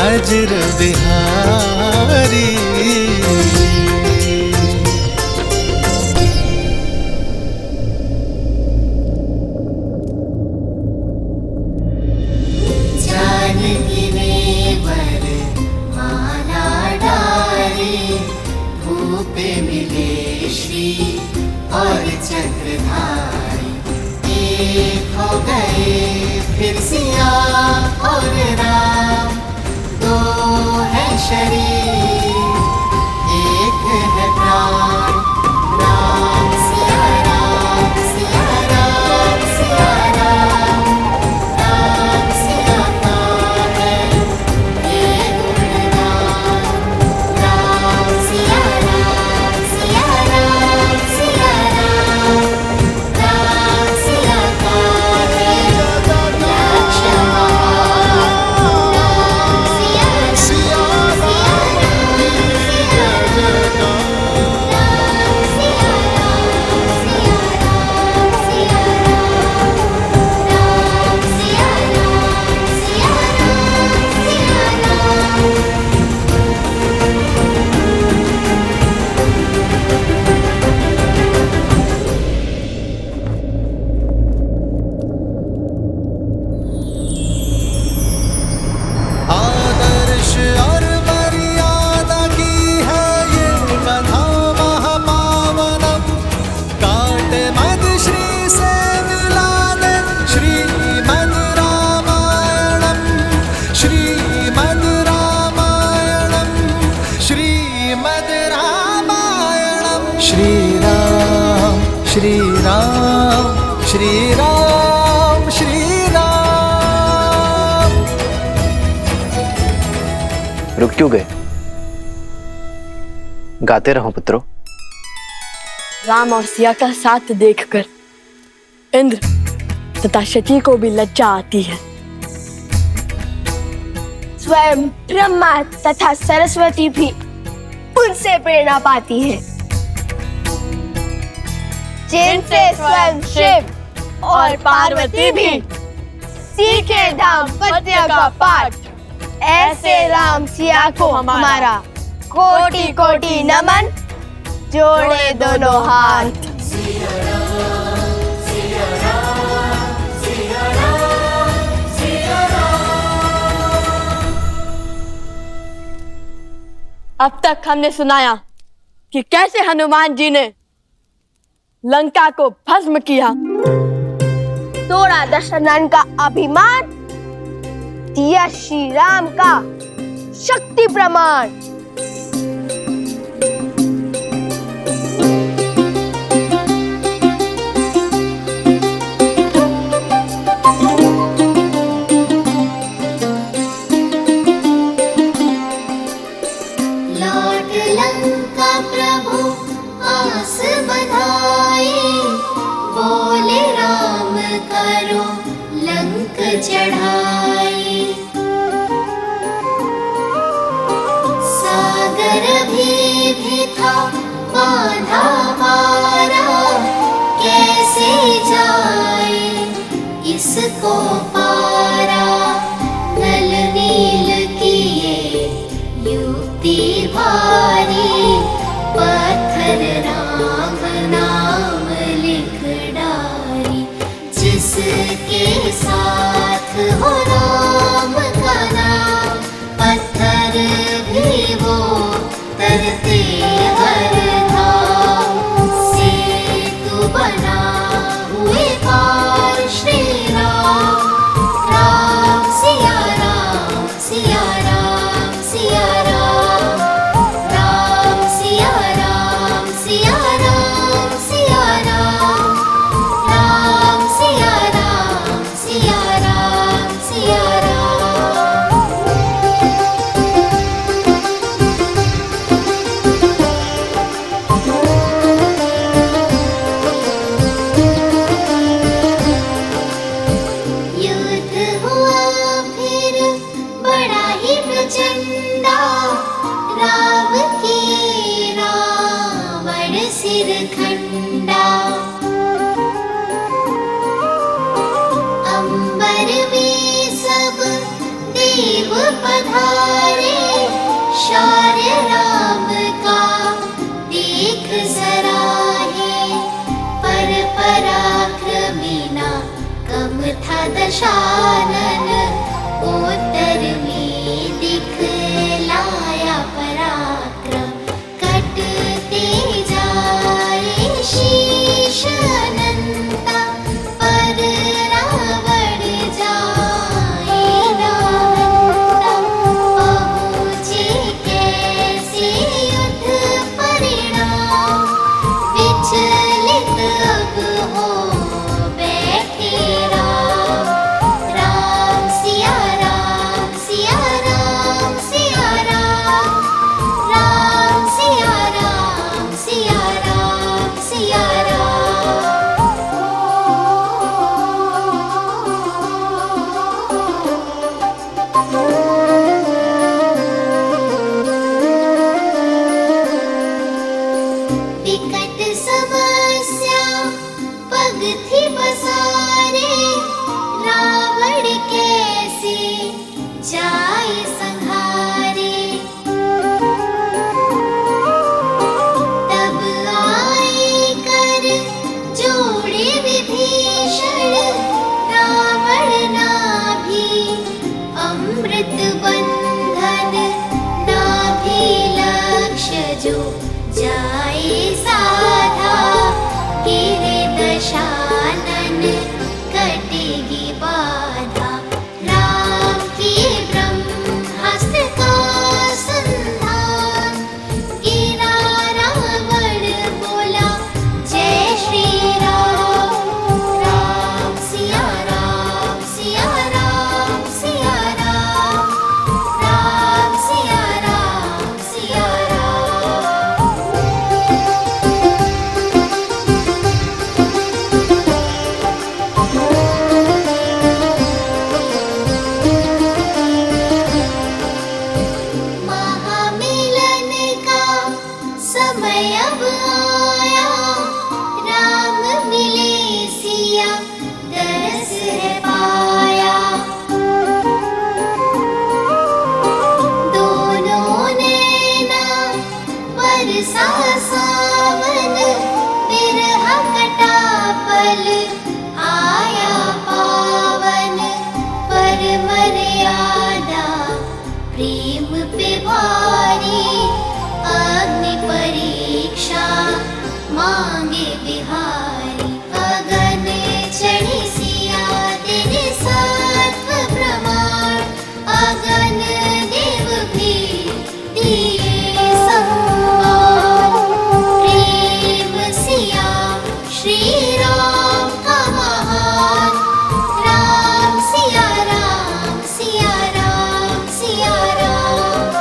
अजर बिहारी। जानकी नेवर माला डारी, भूपे मिले श्री और चक्रधारी। एक हो गए फिर सिया और राम, दो है शरीर एक है प्राण। राम सिया राम सिया राम सिया राम, राम सिया का है ये गुणगान। राम सिया राम सिया राम सिया राम, राम सिया का है लक्ष्मण। सिया आदर्श और मर्यादा की है ये कथा महापावनम। काट मद श्री से मिला दे श्रीमद् रामायणम, श्रीमद् रामायणम, श्रीमद् रामायणम। श्री राम श्री राम श्री राम श्री राम। रुक क्यों गए? गाते रहो पुत्रों। राम और सिया का साथ देखकर इंद्र तथा शची को भी लज्जा आती है। स्वयं ब्रह्मा तथा सरस्वती भी उनसे प्रेरणा पाती है, जिनसे स्वयं शिव और पार्वती भी सीखे दाम्पत्य का पाठ। ऐसे राम सिया को हमारा कोटि कोटि नमन, जोड़े दोनों हाथ। अब तक हमने सुनाया कि कैसे हनुमान जी ने लंका को भस्म किया, तोड़ा दशरथन का अभिमान, दिया श्री राम का शक्ति प्रमाण। लौट लंका प्रभु आस बधाई, बोले राम करो लंक चढ़ाई। सागर भी था बांधा मारा, से जाए इसको पारा, नल नील किए युक्ति भारी, पत्थर राम नाम लिख डारी। जिसके साथ हो राम का नाम, पत्थर भी वो तरते हर धाम। सेतु बना हुए पार श्री राम, राम सिया राम सिया राम सिया राम, राम सिया राम सिया राम सिया राम, राम सिया राम सिया राम सिया राम। युद्ध हुआ फिर बड़ा ही प्रचंडा, राम की रावण सिर खंडा। अंबर में सब देव पधारे, शौर्य राम का देख सराहे। पर पराक्रमी ना कम था दशानन, उत्तर में दिखलाया पराक्रम। कटते जाए शीश अनंता, पर रावण जाए नाहंता। पहुँचे कैसे युद्ध परिणाम, विचलित अब हो बैठे राम। राम सिया राम सिया राम सिया राम, राम सिया राम सिया राम सिया राम। विकट समस्या पग थी पसारे, रावण कैसे जाए संहारे। तब आए कर जोड़े विभीषण, रावण नाभि अमृत बंधन। नाभि लक्ष्य जो जाए साधा, गिरे दशानन कटेगी बाधा। राम के ब्रह्मास्त्र का संधान, गिरा रावण बोला जय श्री राम। राम सिया राम सिया राम सिया राम, राम सिया राम सिया राम। महामिलन का समय अब आया, राम मिले सिया दरस है पाया। दोनों नैना बरसा सावन, बिरह कटा पल आया पावन। पर मर्यादा प्रेम पे भारी, अग्नि परीक्षा मांगे बिहारी। अगन चढ़ी सिया तेरे सत्व प्रमाण, अगन देव भी दिए सम्मान। प्रेम सिया श्री राम का महान, राम सिया राम सिया राम सिया राम,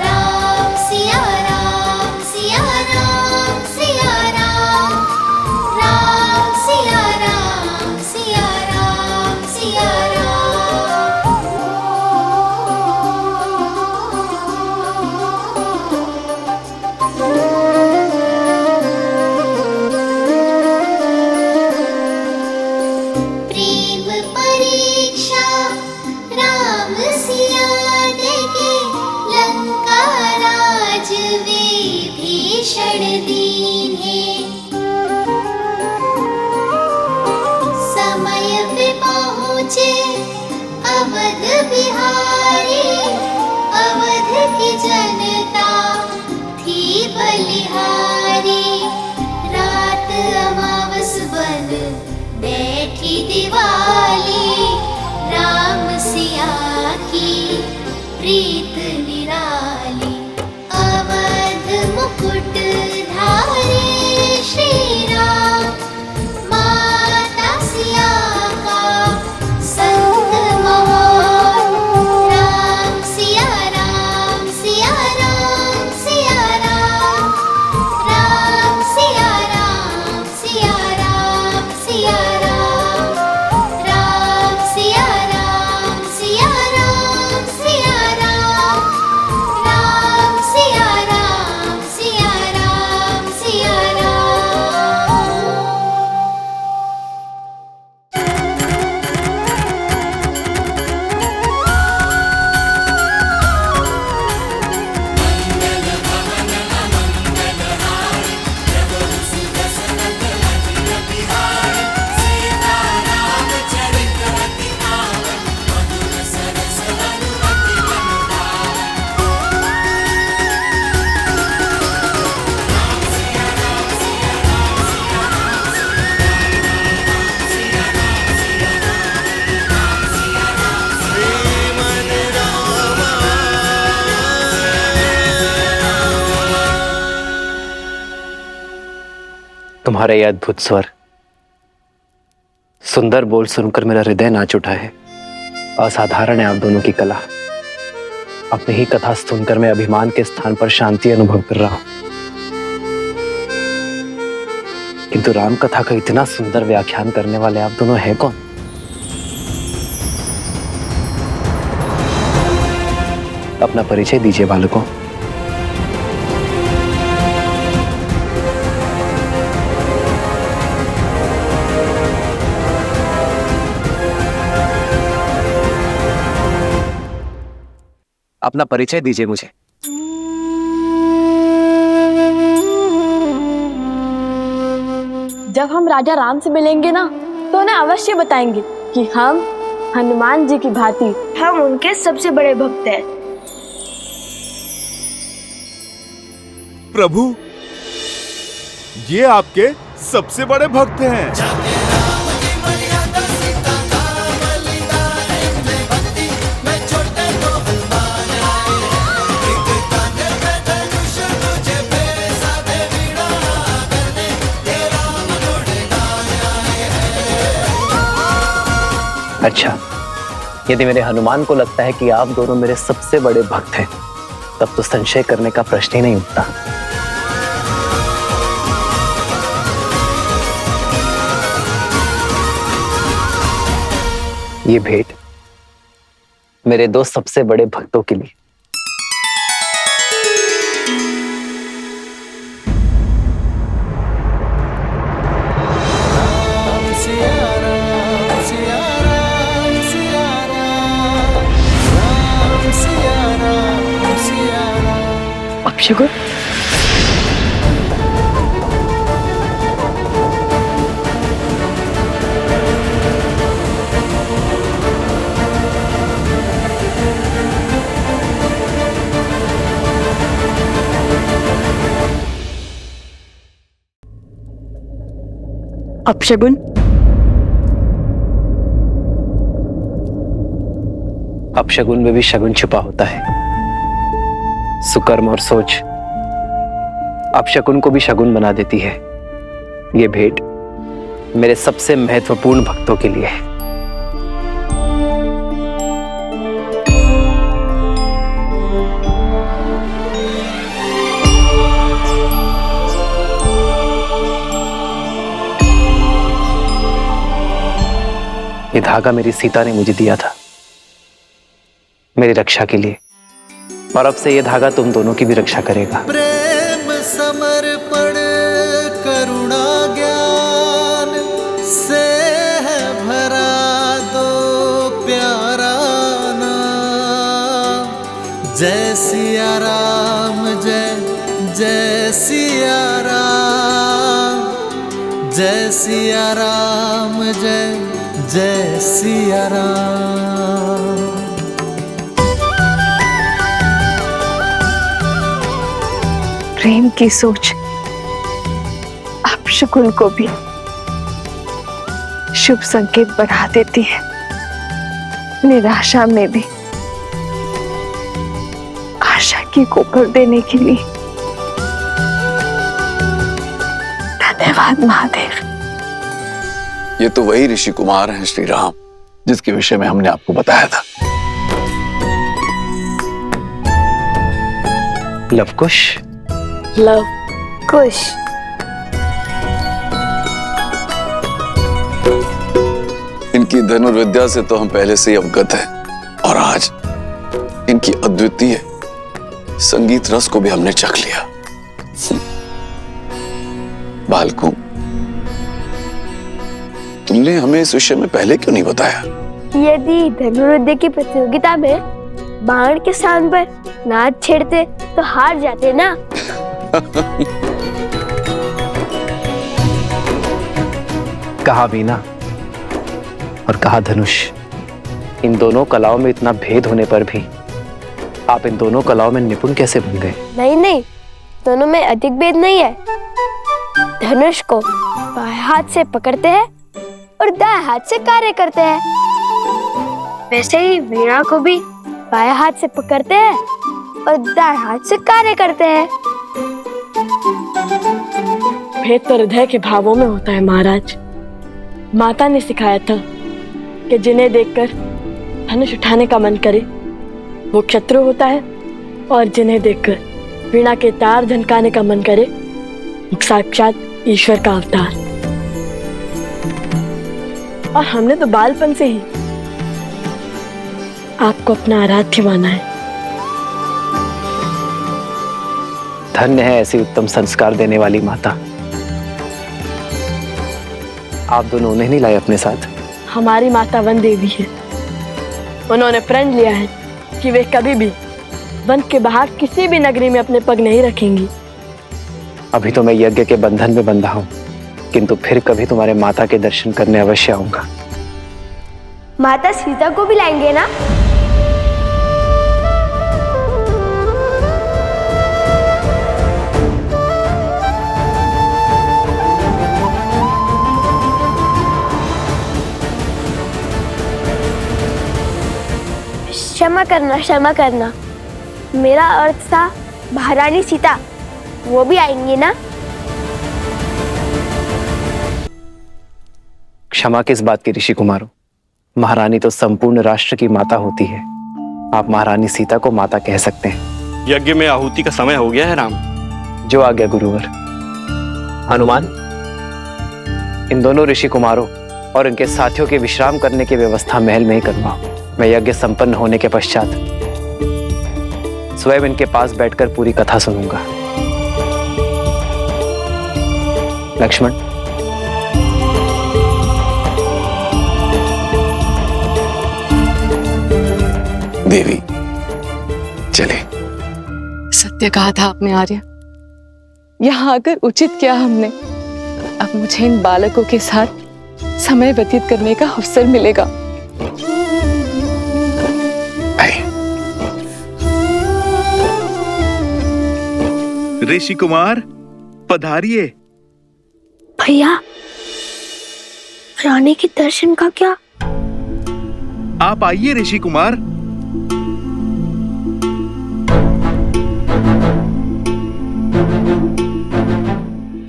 राम सिया राम सिया राम सिया राम, जनता थी बलिहारी, रात अमावस बन बैठी दिवाली, राम सिया की प्रीत निराली। अवध मुकुट धारे श्री राम, माता सिया का संग महान। राम सिया राम सिया राम सिया राम, राम सिया राम सिया राम सिया राम, राम सिया राम सिया राम सिया राम, राम सिया राम सिया राम सिया राम। तुम्हारे ये अद्भुत स्वर, सुंदर बोल सुनकर मेरा हृदय नाच उठा है। असाधारण है आप दोनों की कला। अपनी ही कथा सुनकर मैं अभिमान के स्थान पर शांति अनुभव कर रहा हूं। किंतु राम कथा का इतना सुंदर व्याख्यान करने वाले आप दोनों हैं कौन? अपना परिचय दीजिए बालकों। अपना परिचय दीजिए मुझे। जब हम राजा राम से मिलेंगे ना तो उन्हें अवश्य बताएंगे कि हम हनुमान जी की भांति हम उनके सबसे बड़े भक्त हैं। प्रभु, ये आपके सबसे बड़े भक्त हैं। अच्छा, यदि मेरे हनुमान को लगता है कि आप दोनों मेरे सबसे बड़े भक्त हैं, तब तो संशय करने का प्रश्न ही नहीं उठता। ये भेंट मेरे दो सबसे बड़े भक्तों के लिए। अपशगुन, अपशगुन, अपशगुन में भी शगुन छुपा होता है। सुकर्म और सोच अपशकुन को भी शगुन बना देती है। ये भेंट मेरे सबसे महत्वपूर्ण भक्तों के लिए है। ये धागा मेरी सीता ने मुझे दिया था मेरी रक्षा के लिए, और अब से ये धागा तुम दोनों की भी रक्षा करेगा। प्रेम समर्पण करुणा ज्ञान से है भरा दो प्यारा नाम। जय सिया राम, जय जय सिया राम, जय सिया राम, जय जय सिया राम। प्रेम की सोच अपशकुन को भी शुभ संकेत बढ़ा देती है। निराशा में भी आशा की कोपर देने के लिए। धन्यवाद महादेव। ये तो वही ऋषि कुमार हैं श्री राम, जिसके विषय में हमने आपको बताया था। लवकुश। लवकुश। इनकी धनुर्विद्या से तो हम पहले से ही अवगत हैं, और आज इनकी अद्वितीय संगीत रस को भी हमने चख लिया। बालकों, तुमने हमें इस विषय में पहले क्यों नहीं बताया? यदि धनुर्विद्या की प्रतियोगिता में बाण के स्थान पर नाद छेड़ते तो हार जाते ना। कहा वीणा और कहा धनुष, इन दोनों कलाओं में इतना भेद होने पर भी आप इन दोनों कलाओं में निपुण कैसे बन गए? नहीं, दोनों में अधिक भेद नहीं है। धनुष को बाएं हाथ से पकड़ते हैं और दाएं हाथ से कार्य करते हैं। वैसे ही वीणा को भी बाएं हाथ से पकड़ते हैं और दाएं हाथ से कार्य करते हैं। भेद तो हृदय के भावों में होता है महाराज। माता ने सिखाया था कि जिन्हें देखकर धनुष उठाने का मन करे वो शत्रु होता है, और जिन्हें देखकर वीणा के तार झनकाने का मन करे वो साक्षात ईश्वर का अवतार। और हमने तो बालपन से ही आपको अपना आराध्य माना है। धन्य है ऐसी उत्तम संस्कार देने वाली माता। आप दोनों उन्हें नहीं लाए अपने साथ? हमारी माता वन देवी है। उन्होंने प्रण लिया है कि वे कभी भी वन के बाहर किसी भी नगरी में अपने पग नहीं रखेंगी। अभी तो मैं यज्ञ के बंधन में बंधा हूं, किंतु फिर कभी तुम्हारे माता के दर्शन करने अवश्य आऊंगा। माता सीता को भी लाएंगे ना? क्षमा करना, मेरा अर्थ था महारानी सीता, वो भी आएंगी ना? क्षमा किस बात की ऋषि कुमारों? महारानी तो संपूर्ण राष्ट्र की माता होती है। आप महारानी सीता को माता कह सकते हैं। यज्ञ में आहुति का समय हो गया है राम। जो आ गया गुरुवर। हनुमान, इन दोनों ऋषि कुमारों और इनके साथियों के विश्राम करने की व्यवस्था महल में ही करवाओ। मैं यज्ञ संपन्न होने के पश्चात स्वयं इनके पास बैठकर पूरी कथा सुनूंगा। लक्ष्मण, देवी, चले। सत्य कहा था आपने आर्य। यहाँ आकर उचित किया हमने। अब मुझे इन बालकों के साथ समय व्यतीत करने का अवसर मिलेगा। ऋषि कुमार पधारिए। भैया, रानी के दर्शन का क्या? आप आइए ऋषि कुमार।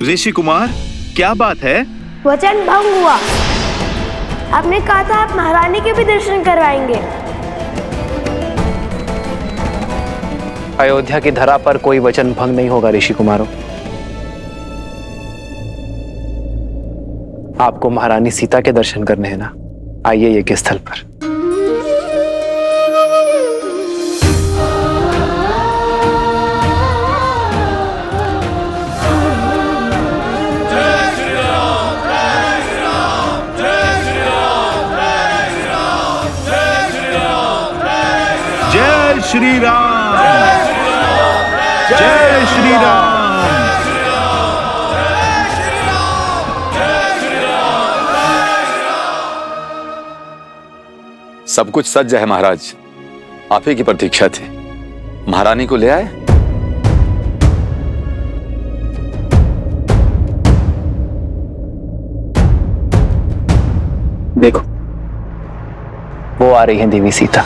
ऋषि कुमार, क्या बात है? वचन भंग हुआ। आपने कहा था आप महारानी के भी दर्शन करवाएंगे। अयोध्या की धरा पर कोई वचन भंग नहीं होगा ऋषि कुमारों। आपको महारानी सीता के दर्शन करने हैं ना? आइए यज्ञ स्थल पर। जय श्री राम, जय श्री राम। सब कुछ सज्ज है महाराज। आप ही की प्रतीक्षा थी। महारानी को ले आए? देखो, वो आ रही है देवी सीता।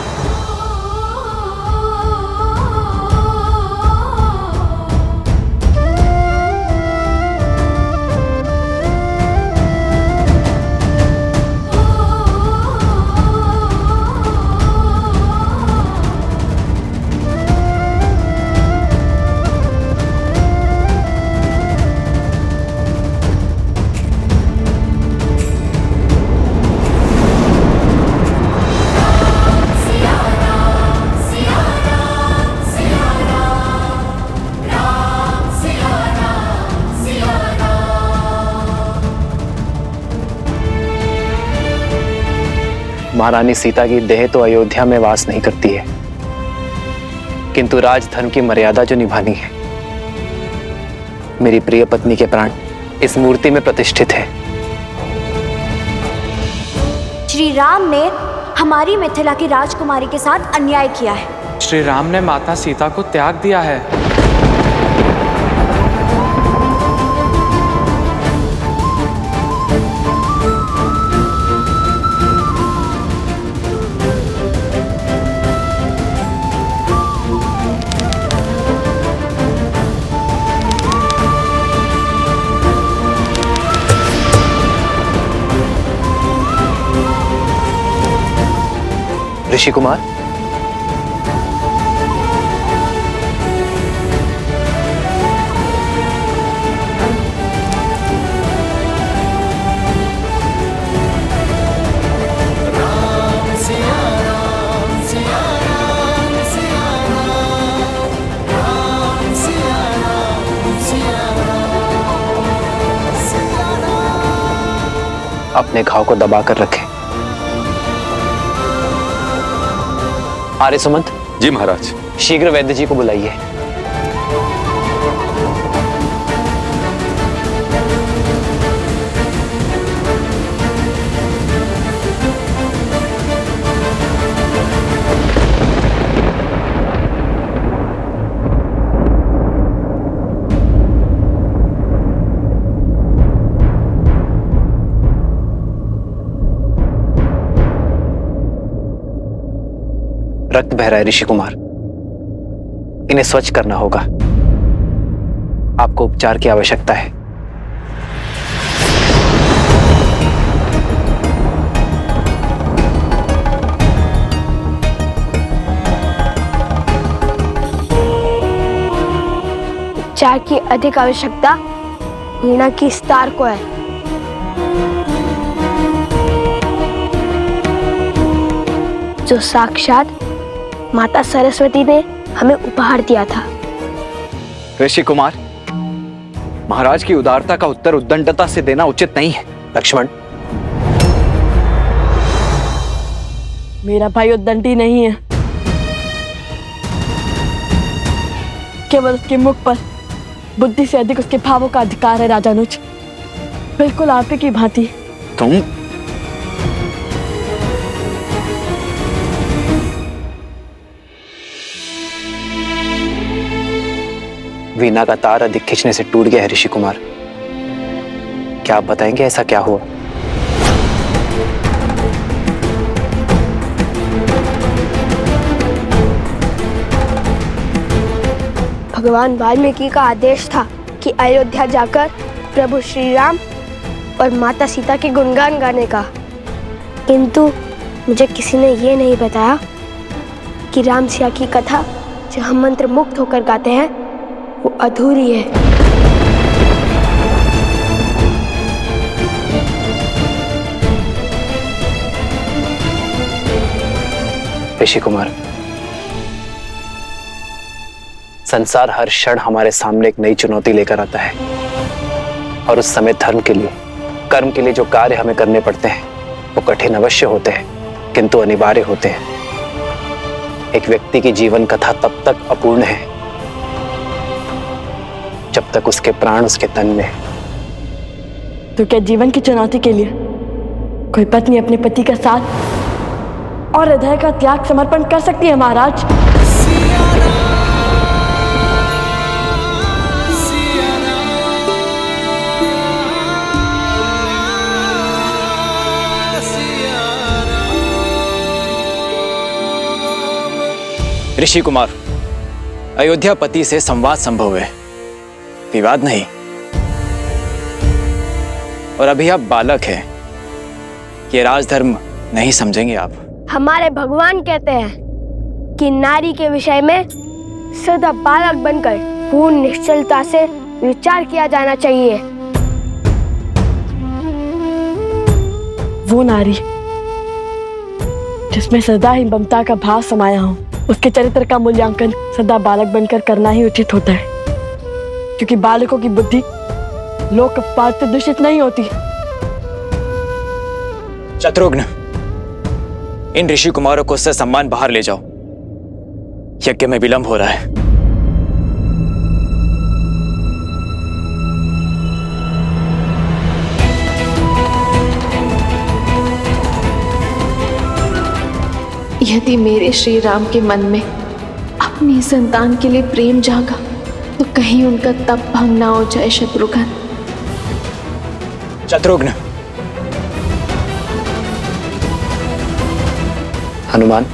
महारानी सीता की देह तो अयोध्या में वास नहीं करती है, किंतु राजधर्म की मर्यादा जो निभानी है, मेरी प्रिय पत्नी के प्राण इस मूर्ति में प्रतिष्ठित है। श्री राम ने हमारी मिथिला की राजकुमारी के साथ अन्याय किया है। श्री राम ने माता सीता को त्याग दिया है। ऋषि कुमार, अपने घाव को दबा कर रखें। आर्य सुमंत। जी महाराज। शीघ्र वैद्य जी को बुलाइए। रक्त बह रहा है ऋषि कुमार, इन्हें स्वच्छ करना होगा। आपको उपचार की आवश्यकता है। उपचार की अधिक आवश्यकता वीणा की स्तार को है। जो साक्षात माता सरस्वती ने हमें उपहार दिया था। ऋषि कुमार, महाराज की उदारता का उत्तर उद्दंडता से देना उचित नहीं है। लक्ष्मण, मेरा भाई उद्दंडी नहीं है, केवल उसके मुख पर बुद्धि से अधिक उसके भावों का अधिकार है। राजानुज, बिल्कुल आप ही की भांति। तुम वीणा का तार अधिक खींचने से टूट गया है ऋषि कुमार। क्या आप बताएंगे ऐसा क्या हुआ? भगवान वाल्मीकि का आदेश था कि अयोध्या जाकर प्रभु श्री राम और माता सीता के गुणगान गाने का, किंतु मुझे किसी ने ये नहीं बताया कि राम सिया की कथा जो हम मंत्र मुक्त होकर गाते हैं वो अधूरी है। ऋषि कुमार, संसार हर क्षण हमारे सामने एक नई चुनौती लेकर आता है, और उस समय धर्म के लिए, कर्म के लिए जो कार्य हमें करने पड़ते हैं वो कठिन अवश्य होते हैं, किंतु अनिवार्य होते हैं। एक व्यक्ति की जीवन कथा तब तक अपूर्ण है जब तक उसके प्राण उसके तन में। तो क्या जीवन की चुनौती के लिए कोई पत्नी अपने पति का साथ और हृदय का त्याग समर्पण कर सकती है महाराज? सिया ऋषि कुमार, अयोध्यापति से संवाद संभव है, विवाद नहीं। और अभी आप बालक हैं, ये राजधर्म नहीं समझेंगे आप। हमारे भगवान कहते हैं कि नारी के विषय में सदा बालक बनकर पूर्ण निश्चलता से विचार किया जाना चाहिए। वो नारी जिसमें सदा ही ममता का भाव समाया हो, उसके चरित्र का मूल्यांकन सदा बालक बनकर करना ही उचित होता है, क्योंकि बालकों की बुद्धि लोकपात से दूषित नहीं होती। शत्रुघ्न, इन ऋषि कुमारों को ससम्मान बाहर ले जाओ, यज्ञ में विलंब हो रहा है। यदि मेरे श्री राम के मन में अपनी संतान के लिए प्रेम जागा तो कहीं उनका तप भंग ना हो जाए। शत्रुघ्न, शत्रुघ्न, हनुमान,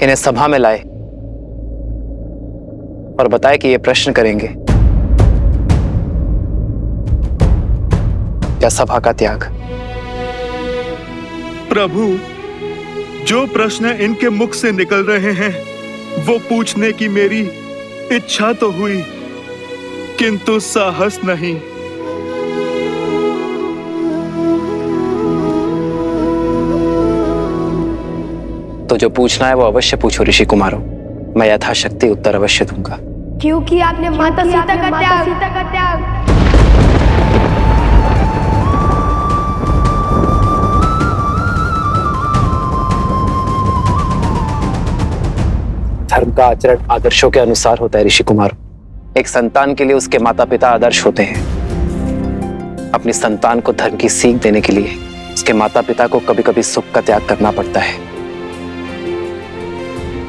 इन्हें सभा में लाए और बताए कि ये प्रश्न करेंगे। क्या सभा का त्याग? प्रभु, जो प्रश्न इनके मुख से निकल रहे हैं वो पूछने की मेरी इच्छा तो हुई, किंतु साहस नहीं। तो जो पूछना है वो अवश्य पूछो ऋषि कुमारों, मैं यथाशक्ति उत्तर अवश्य दूंगा। क्योंकि आपने माता सीता का त्याग धर्म का आचरण आदर्शों के अनुसार होता है ऋषि कुमार। एक संतान के लिए उसके माता पिता आदर्श होते हैं। अपनी संतान को धर्म की सीख देने के लिए उसके माता पिता को कभी कभी सुख का त्याग करना पड़ता है।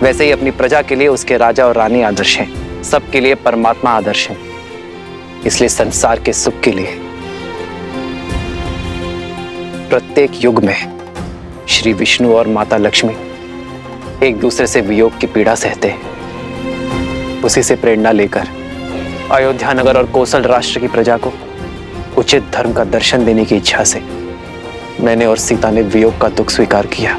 वैसे ही अपनी प्रजा के लिए उसके राजा और रानी आदर्श हैं, सबके लिए परमात्मा आदर्श है। इसलिए संसार के सुख के लिए प्रत्येक युग में श्री विष्णु और माता लक्ष्मी एक दूसरे से वियोग की पीड़ा सहते हैं। उसी से प्रेरणा लेकर अयोध्या नगर और कोसल राष्ट्र की प्रजा को उचित धर्म का दर्शन देने की इच्छा से मैंने और सीता ने वियोग का दुख स्वीकार किया।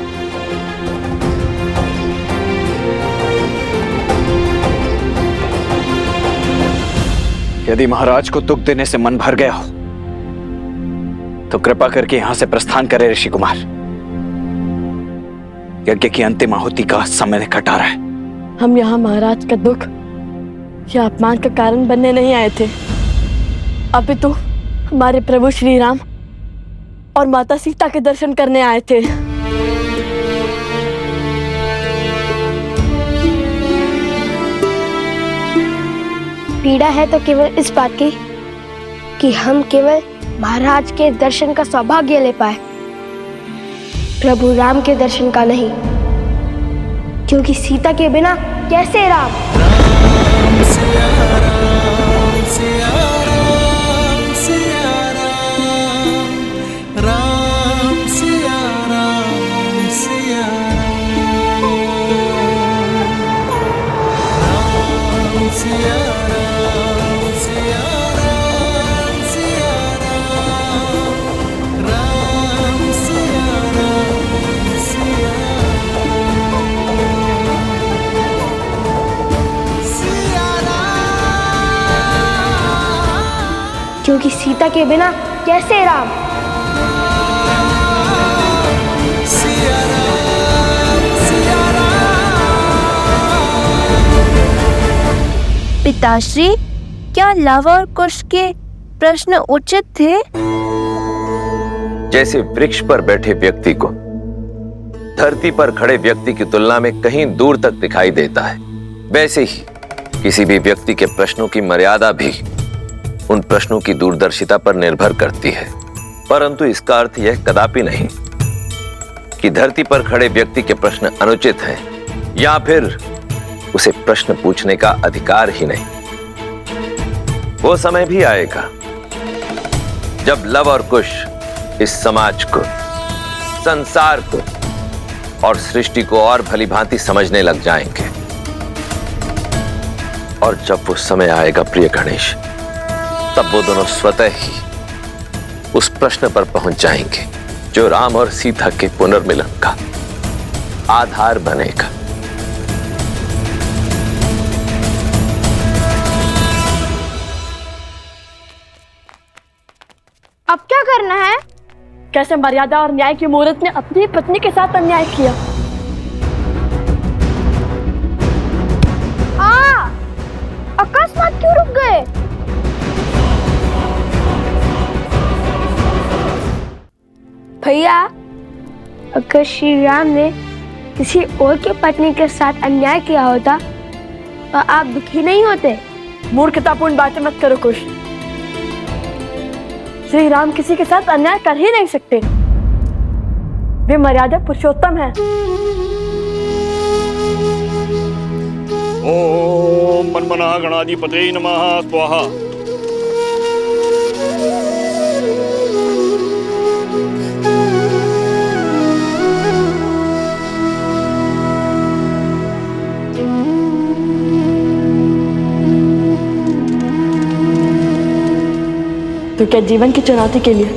यदि महाराज को दुख देने से मन भर गया हो तो कृपा करके यहां से प्रस्थान करें ऋषि कुमार। यज्ञ की अंतिम आहुति का समय निकट आ रहा है। हम यहाँ महाराज का दुख या अपमान का कारण बनने नहीं आए थे, अपितु हमारे प्रभु श्री राम और माता सीता के दर्शन करने आए थे। पीड़ा है तो केवल इस बात की कि हम केवल महाराज के दर्शन का सौभाग्य ले पाए, प्रभु राम के दर्शन का नहीं, क्योंकि सीता के बिना कैसे राम? राम सिया राम सिया राम सिया राम, राम सिया राम सिया राम, सिया क्योंकि सीता के बिना कैसे राम? पिताश्री, क्या लव और कुश के प्रश्न उचित थे? जैसे वृक्ष पर बैठे व्यक्ति को धरती पर खड़े व्यक्ति की तुलना में कहीं दूर तक दिखाई देता है, वैसे ही किसी भी व्यक्ति के प्रश्नों की मर्यादा भी उन प्रश्नों की दूरदर्शिता पर निर्भर करती है। परंतु इसका अर्थ यह कदापि नहीं कि धरती पर खड़े व्यक्ति के प्रश्न अनुचित हैं या फिर उसे प्रश्न पूछने का अधिकार ही नहीं। वो समय भी आएगा जब लव और कुश इस समाज को, संसार को और सृष्टि को और भली भांति समझने लग जाएंगे। और जब वो समय आएगा प्रिय गणेश, तब वो दोनों स्वतः ही उस प्रश्न पर पहुंच जाएंगे जो राम और सीता के पुनर्मिलन का आधार बनेगा। अब क्या करना है? कैसे मर्यादा और न्याय की मूर्त ने अपनी पत्नी के साथ अन्याय किया। अकस्मात क्यों रुक गए? भैया, अगर श्री राम ने किसी और की पत्नी के साथ अन्याय किया होता तो आप दुखी नहीं होते? मूर्खतापूर्ण बातें मत करो कुश। श्री राम किसी के साथ अन्याय कर ही नहीं सकते। वे मर्यादा पुरुषोत्तम हैं। ओम मन्मना गणाधिपते नमः स्वाहा। तो क्या जीवन की चुनौती के लिए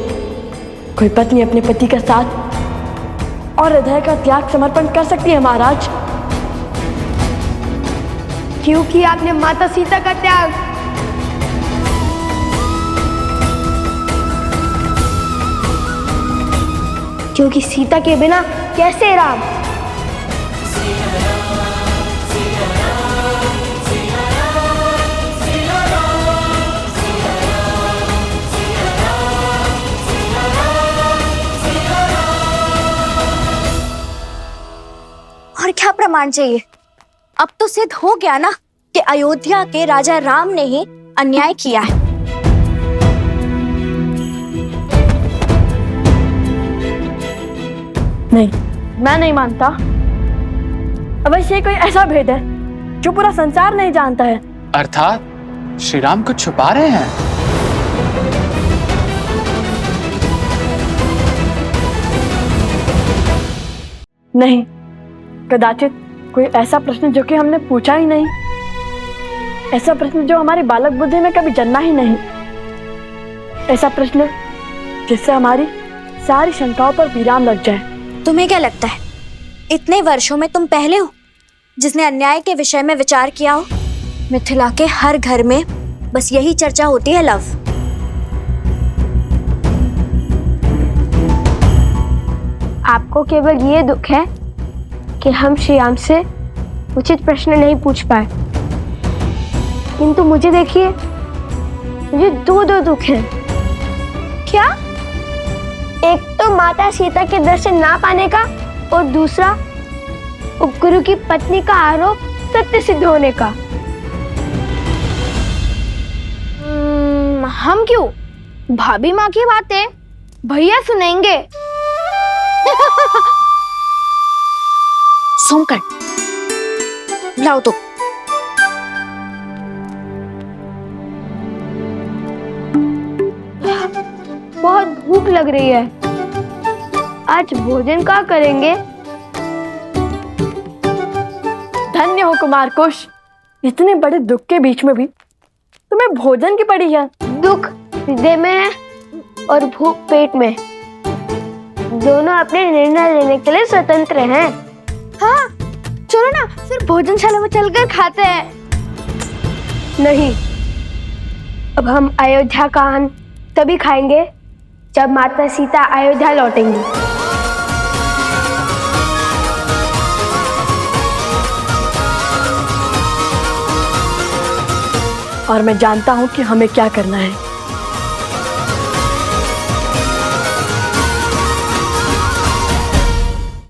कोई पत्नी अपने पति का साथ और हृदय का त्याग समर्पण कर सकती है महाराज? क्योंकि आपने माता सीता का त्याग। क्योंकि सीता के बिना कैसे राम? और क्या प्रमाण चाहिए? अब तो सिद्ध हो गया ना कि अयोध्या के राजा राम ने ही अन्याय किया है। नहीं, मैं नहीं मानता। अवश्य कोई ऐसा भेद है जो पूरा संसार नहीं जानता है। अर्थात श्री राम कुछ छुपा रहे हैं। नहीं, कदाचित कोई ऐसा प्रश्न जो कि हमने पूछा ही नहीं, ऐसा प्रश्न जो हमारी बालक बुद्धि में कभी जन्मा ही नहीं, ऐसा प्रश्न जिससे हमारी सारी शंकाओं पर विराम लग जाए। तुम्हें क्या लगता है इतने वर्षों में तुम पहले हो जिसने अन्याय के विषय में विचार किया हो? मिथिला के हर घर में बस यही चर्चा होती है लव। आपको केवल ये दुख है कि हम श्री राम से उचित प्रश्न नहीं पूछ पाए, किंतु मुझे देखिए, मुझे दो दुख हैं। क्या? एक तो माता सीता के दर्शन ना पाने का और दूसरा उपगुरु की पत्नी का आरोप सत्य सिद्ध होने का। हम क्यों? भाभी माँ की बातें भैया सुनेंगे। सोमकर, लाओ तो। बहुत भूख लग रही है, आज भोजन क्या करेंगे? धन्य हो कुमार कुश, इतने बड़े दुख के बीच में भी तुम्हें भोजन की पड़ी है। दुख हृदय में है और भूख पेट में। दोनों अपने निर्णय लेने के लिए स्वतंत्र हैं। हाँ, चलो ना फिर भोजनशाला में चलकर खाते हैं। नहीं, अब हम अयोध्या का अन्न तभी खाएंगे जब माता सीता अयोध्या लौटेंगी। और मैं जानता हूं कि हमें क्या करना है।